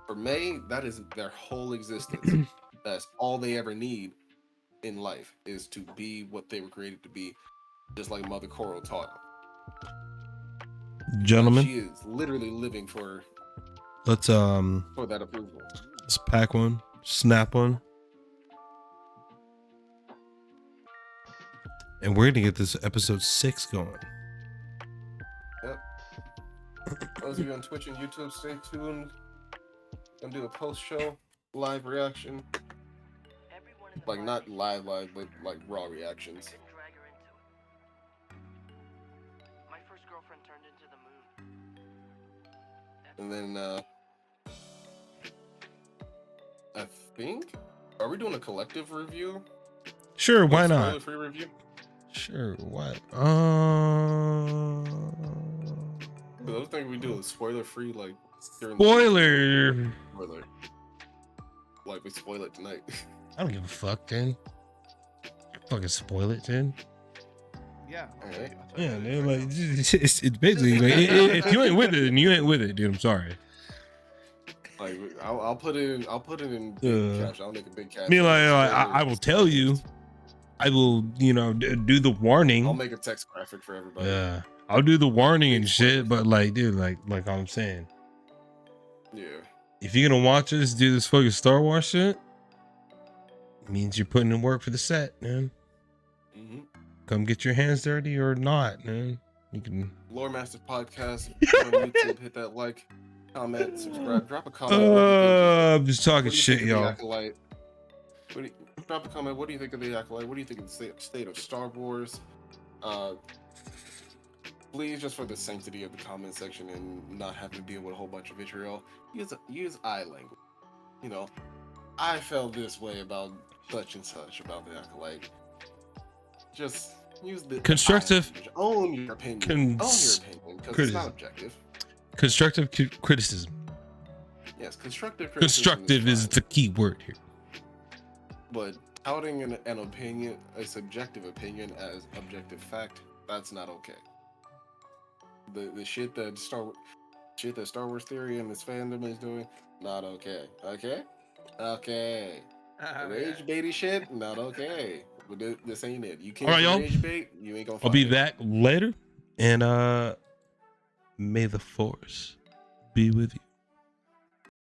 For May, that is their whole existence. That's all they ever need in life, is to be what they were created to be, just like Mother Coral taught them. Gentlemen, She is literally living for let's that approval. let's pack one, snap one, and we're gonna get this episode 6 going. Yep. Those of you on Twitch and YouTube, stay tuned. Gonna do a post-show live reaction, like not live, but like raw reactions. My first girlfriend turned into the moon. And then I think, are we doing a collective review? Sure, why Like, not? spoiler-free review? Sure, what? But I was thinking we do a spoiler-free, like during Spoiler. spoiler. Like we spoil it tonight. I don't give a fuck, dude. Fucking spoil it, dude. Yeah. Alright. Yeah, man. Like, it's basically like, if you ain't with it, then you ain't with it, dude. I'm sorry. Like I'll put it in. I'll put it in big caps. I'll make a big cap. I mean, I will tell you. I will, do the warning. I'll make a text graphic for everybody. Yeah, I'll do the warning and shit. But like, dude, like I'm saying, Yeah. if you're gonna watch us do this fucking Star Wars shit, it means you're putting in work for the set, man. Mm-hmm. Come get your hands dirty or not, man. You can. Lore Master Podcast on YouTube. Hit that like, comment, subscribe, drop a comment. What do you think? I'm just talking What do you shit, think of the y'all. Acolyte? Drop a comment. What do you think of the Acolyte? What do you think of the state of Star Wars? Please, just for the sanctity of the comment section and not having to deal with a whole bunch of vitriol, use I language. You know, I felt this way about such and such about the Acolyte. Just use the Constructive I language. Own your opinion. Own your opinion, because it's not objective. Constructive criticism. Yes, constructive criticism. Constructive is fine. the key word here. But touting an opinion, a subjective opinion, as objective fact, that's not okay. The shit that Star Wars Theory and this fandom is doing, not okay. Okay. Rage baity shit, not okay. But this ain't it. You can't All right, y'all. rage bait. You ain't gonna. I'll be find it. back later, and may the force be with you.